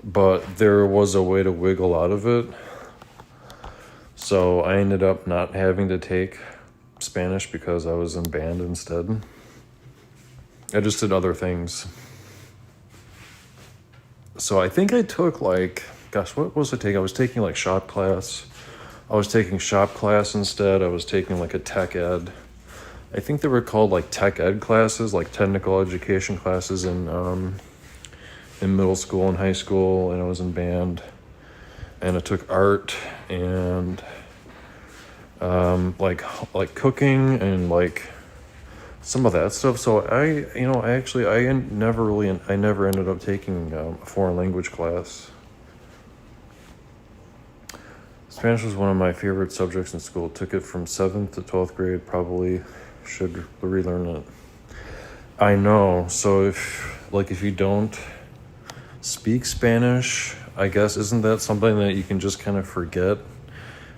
But there was a way to wiggle out of it. So I ended up not having to take Spanish because I was in band instead. I just did other things. So I think I took what was I taking? I was taking like shop class. I was taking shop class instead. I was taking like a tech ed. I think they were called like tech ed classes, like technical education classes in middle school and high school, and I was in band. And I took art and like cooking and like some of that stuff. So I never ended up taking a foreign language class. Spanish was one of my favorite subjects in school. Took it from 7th to 12th grade. Probably should relearn it. I know. So if you don't speak Spanish, I guess, isn't that something that you can just kind of forget?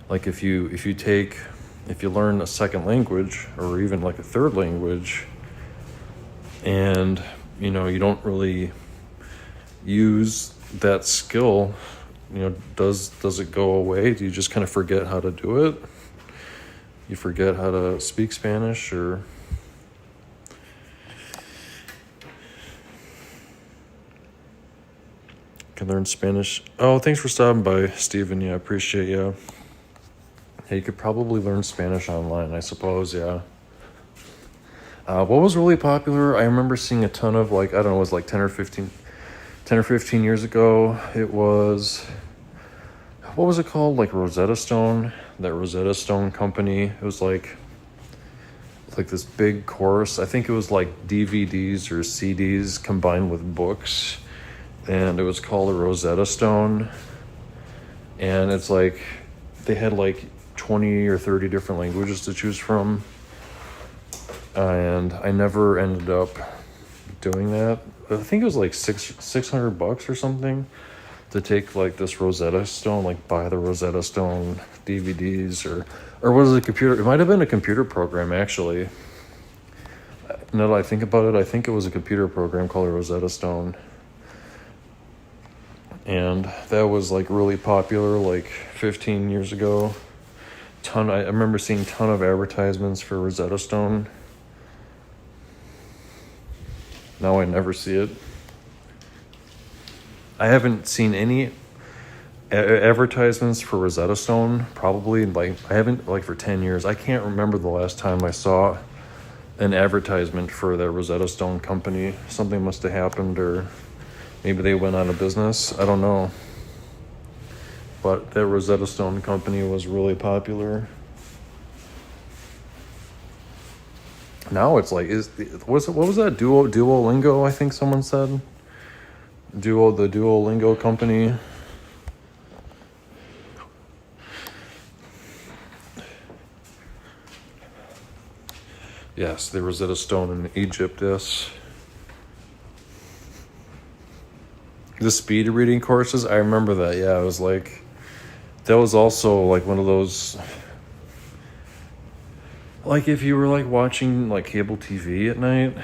Like if you learn a second language or even like a third language and you don't really use that skill, does it go away? Do you just kind of forget how to do it? You forget how to speak Spanish or can learn Spanish. Oh, thanks for stopping by, Steven. Yeah, I appreciate you. Yeah, you could probably learn Spanish online, I suppose, yeah. What was really popular, I remember seeing a ton of, it was like 10 or 15 years ago. It was, what was it called? Like Rosetta Stone, that Rosetta Stone company. It was like this big course. I think it was like DVDs or CDs combined with books. And it was called a Rosetta Stone. and it's like they had like 20 or 30 different languages to choose from, and I never ended up doing that. I think it was like $600 or something to take like this Rosetta Stone, like buy the Rosetta Stone DVDs, or was it a computer? It might have been a computer program actually. Now that I think about it, I think it was a computer program called Rosetta Stone. And that was like really popular like 15 years ago. I remember seeing a ton of advertisements for Rosetta Stone. Now I never see it. I haven't seen any advertisements for Rosetta Stone probably like I haven't like for 10 years. I can't remember the last time I saw an advertisement for the Rosetta Stone company. Something must have happened, or maybe they went out of business. I don't know. But that Rosetta Stone company was really popular. Now it's like, what was that? Duolingo, I think someone said. The Duolingo company. Yes, the Rosetta Stone in Egypt, yes. The speed reading courses, I remember that. Yeah, it was like, that was also like one of those, like if you were like watching like cable TV at night,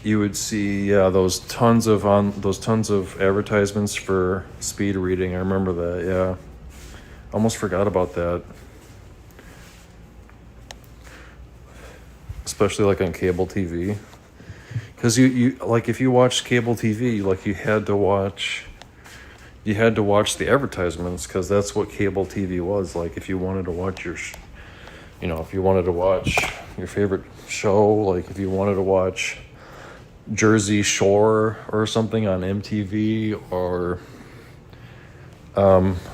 you would see those tons of advertisements for speed reading. I remember that. Yeah, almost forgot about that. Especially like on cable TV, because you like if you watched cable TV, like you had to watch the advertisements, because that's what cable TV was. Like if you wanted to watch if you wanted to watch your favorite show, like if you wanted to watch Jersey Shore or something on MTV, or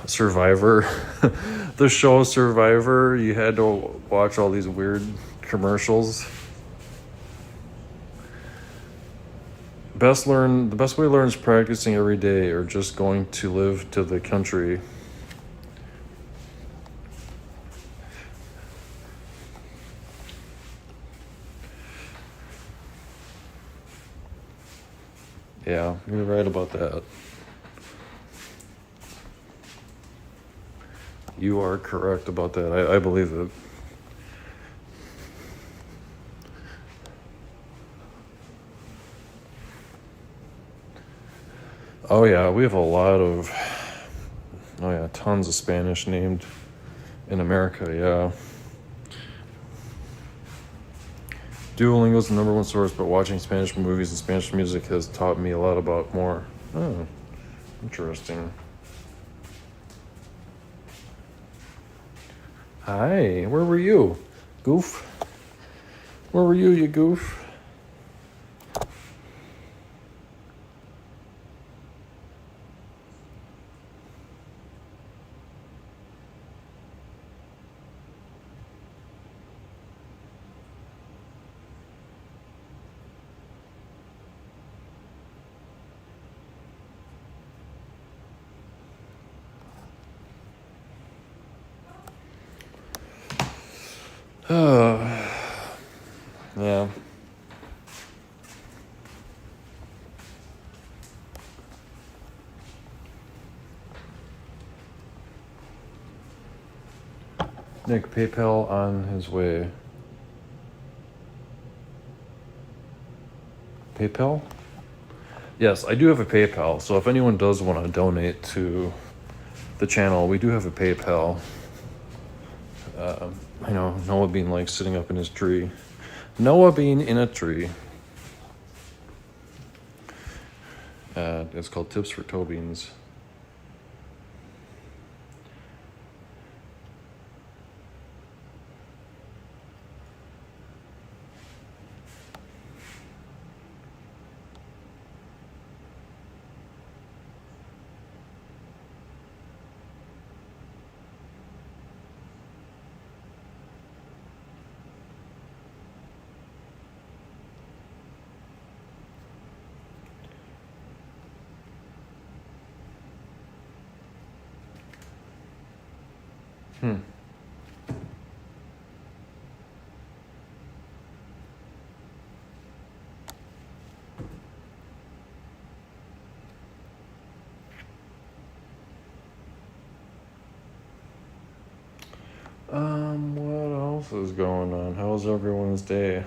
Survivor, the show Survivor, you had to watch all these weird commercials. The best way to learn is practicing every day, or just going to live to the country. Yeah, you're right about that. You are correct about that. I believe it. Oh yeah, we have tons of Spanish named in America, yeah. Duolingo is the number one source, but watching Spanish movies and Spanish music has taught me a lot about more. Oh, interesting. Hi, where were you, goof? Where were you, you goof? Yeah. Nick, PayPal on his way. PayPal? Yes, I do have a PayPal, so if anyone does want to donate to the channel, we do have a PayPal. I know, Noah Bean likes sitting up in his tree. Noah Bean in a tree. It's called Tips for Toe Beans. Hmm. What else is going on? How's everyone's day?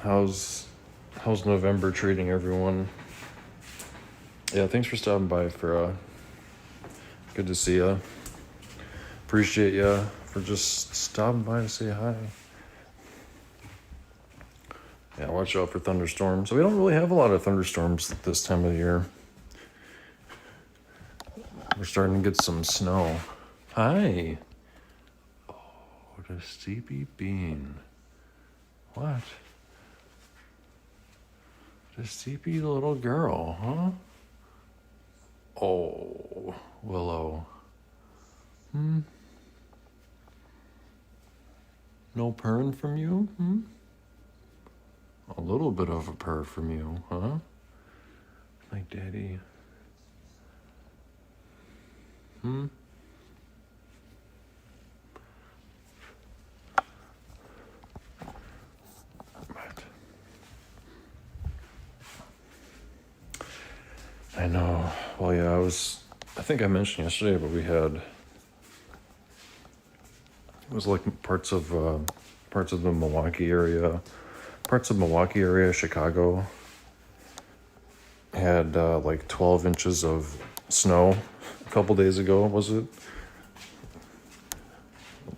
How's November treating everyone? Yeah, thanks for stopping by, for good to see ya. Appreciate ya for just stopping by to say hi. Yeah, watch out for thunderstorms. We don't really have a lot of thunderstorms this time of the year. We're starting to get some snow. Hi. Oh, the sleepy bean. What? The sleepy little girl, huh? Oh, Willow. No purring from you? A little bit of a purr from you, huh? Like Daddy. What? I know. Well, yeah, I think I mentioned yesterday, but it was like parts of the Milwaukee area, Chicago had like 12 inches of snow a couple days ago, was it?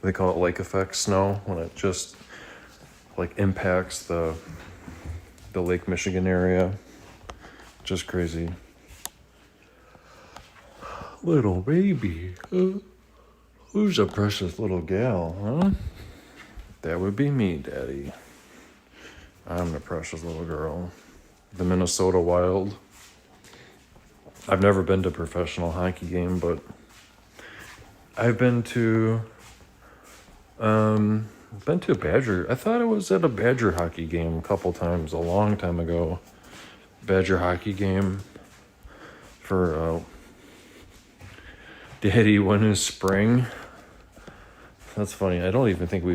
They call it lake effect snow when it just like impacts the Lake Michigan area. Just crazy. Little baby. Who's a precious little gal, huh? That would be me, Daddy. I'm the precious little girl. The Minnesota Wild. I've never been to a professional hockey game, but I've been to a Badger. I thought I was at a Badger hockey game a couple times a long time ago. Badger hockey game for Daddy won his spring. That's funny. I don't even think I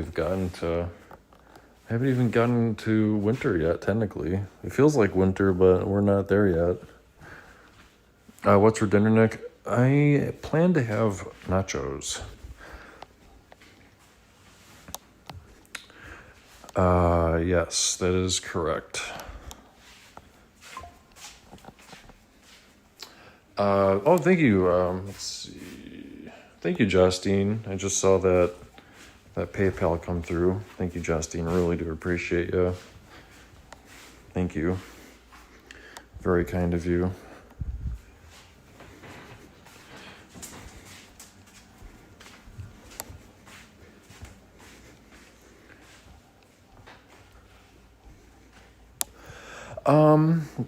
haven't even gotten to winter yet, technically. It feels like winter, but we're not there yet. What's for dinner, Nick? I plan to have nachos. Yes, that is correct. Thank you. Let's see. Thank you, Justine. I just saw that PayPal come through. Thank you, Justine. Really do appreciate you. Thank you. Very kind of you.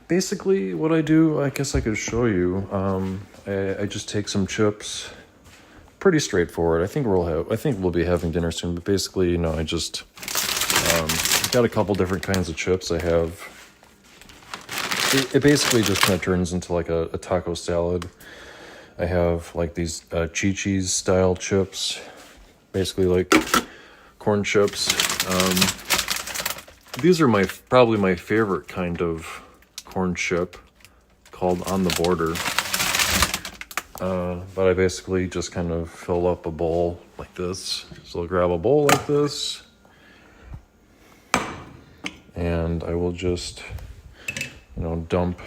Basically what I do, I guess I could show you. I just take some chips. Pretty straightforward. I think we'll be having dinner soon, but basically, I just got a couple different kinds of chips. I have it basically just kind of turns into like a taco salad. I have like these Chi-Chi's style chips, basically like corn chips. These are probably my favorite kind of corn chip, called On the Border. But I basically just kind of fill up a bowl like this. So I'll grab a bowl like this, and I will just, dump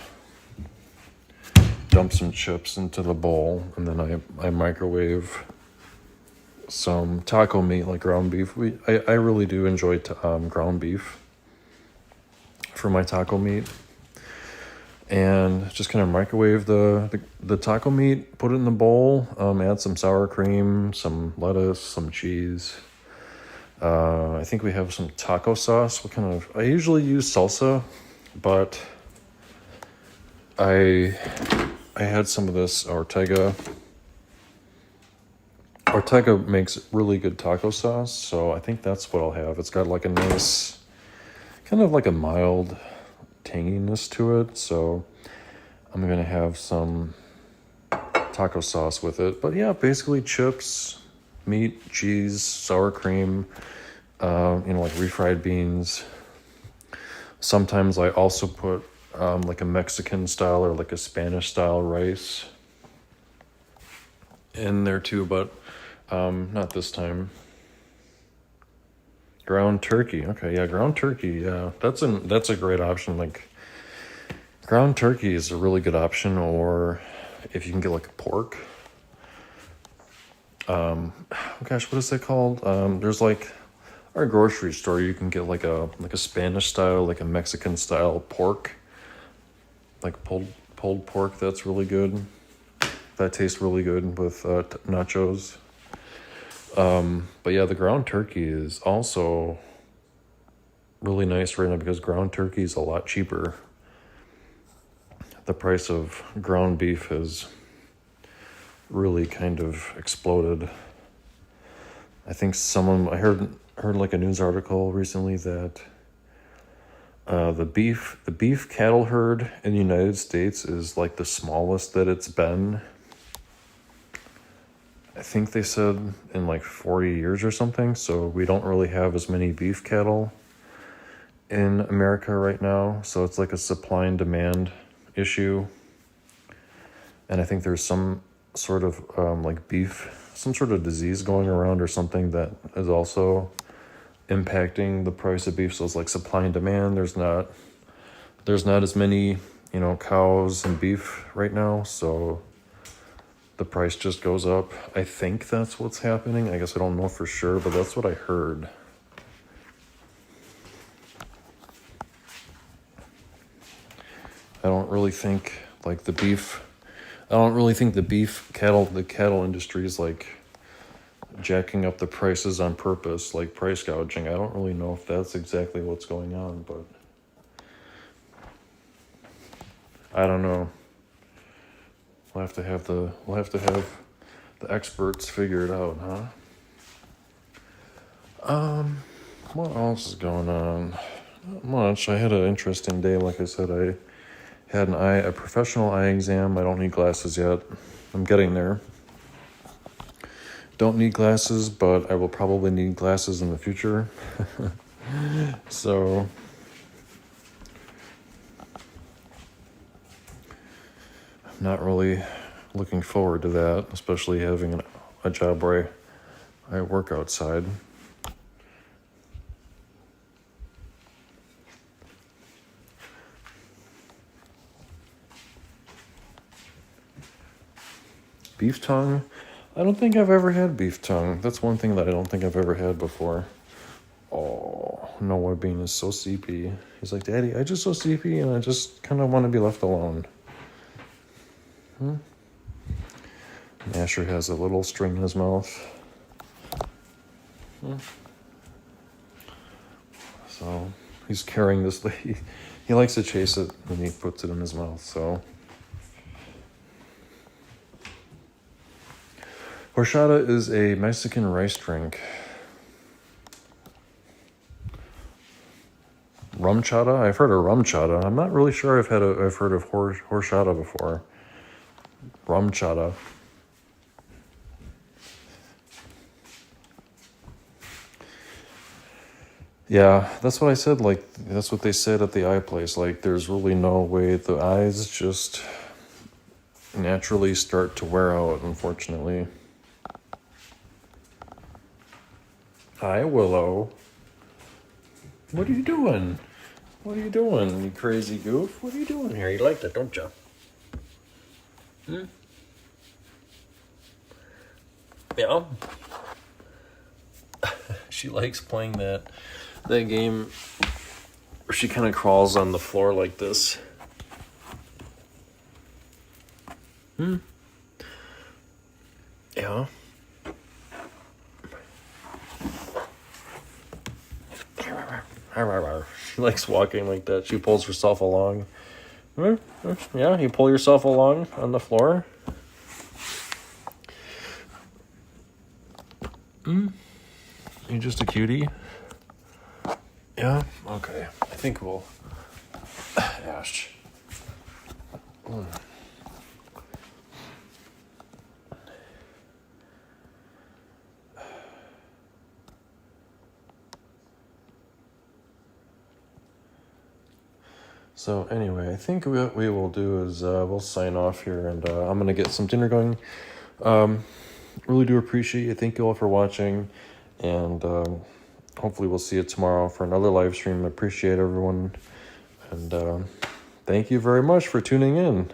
some chips into the bowl, and then I microwave some taco meat, like ground beef. I really do enjoy ground beef for my taco meat, and just kind of microwave the taco meat, put it in the bowl, add some sour cream, some lettuce, some cheese. I think we have some taco sauce. I usually use salsa, but I had some of this Ortega. Ortega makes really good taco sauce, so I think that's what I'll have. It's got like a nice, kind of like a mild tanginess to it, so I'm gonna have some taco sauce with it. But yeah, basically chips, meat, cheese, sour cream, like refried beans. Sometimes I also put like a Mexican style or like a Spanish style rice in there too, but not this time. Ground turkey. Okay, yeah, ground turkey. Yeah, that's a great option. Like ground turkey is a really good option, or if you can get like a pork. Gosh, what is that called? There's like our grocery store. You can get like a Spanish style, like a Mexican style pork, like pulled pork. That's really good. That tastes really good with nachos. But yeah, the ground turkey is also really nice right now because ground turkey is a lot cheaper. The price of ground beef has really kind of exploded. I think I heard like a news article recently that the beef cattle herd in the United States is like the smallest that it's been. I think they said in like 40 years or something. So we don't really have as many beef cattle in America right now. So it's like a supply and demand issue. And I think there's some sort of some sort of disease going around or something that is also impacting the price of beef. So it's like supply and demand. There's not as many, cows and beef right now. So the price just goes up. I think that's what's happening. I guess I don't know for sure, but that's what I heard. I don't really think the cattle industry is like jacking up the prices on purpose, like price gouging. I don't really know if that's exactly what's going on, but I don't know. We'll have to have the experts figure it out, huh? What else is going on? Not much. I had an interesting day. Like I said, I had a professional eye exam. I don't need glasses yet. I'm getting there. Don't need glasses, but I will probably need glasses in the future. So I'm not really looking forward to that, especially having a job where I work outside. Beef tongue? I don't think I've ever had beef tongue. That's one thing that I don't think I've ever had before. Oh, Noah Bean is so sleepy. He's like, Daddy, I just so sleepy and I just kind of want to be left alone. Asher has a little string in his mouth. So he's carrying this. He likes to chase it when he puts it in his mouth, so. Horchata is a Mexican rice drink. Rum chata? I've heard of rum chata. I'm not really sure I've heard of horchata before. Rum chata. Yeah, that's what I said. That's what they said at the eye place. There's really no way. The eyes just naturally start to wear out, unfortunately. Hi, Willow. What are you doing? What are you doing, you crazy goof? What are you doing here? You like that, don't you? Yeah. She likes playing that game where she kind of crawls on the floor like this. Yeah. She likes walking like that. She pulls herself along. Yeah, you pull yourself along on the floor. You're just a cutie. Yeah? Okay. I think we'll... Ash. So anyway, I think what we will do is we'll sign off here, and I'm gonna get some dinner going. Really do appreciate you. Thank you all for watching, and hopefully we'll see you tomorrow for another live stream. I appreciate everyone, and thank you very much for tuning in.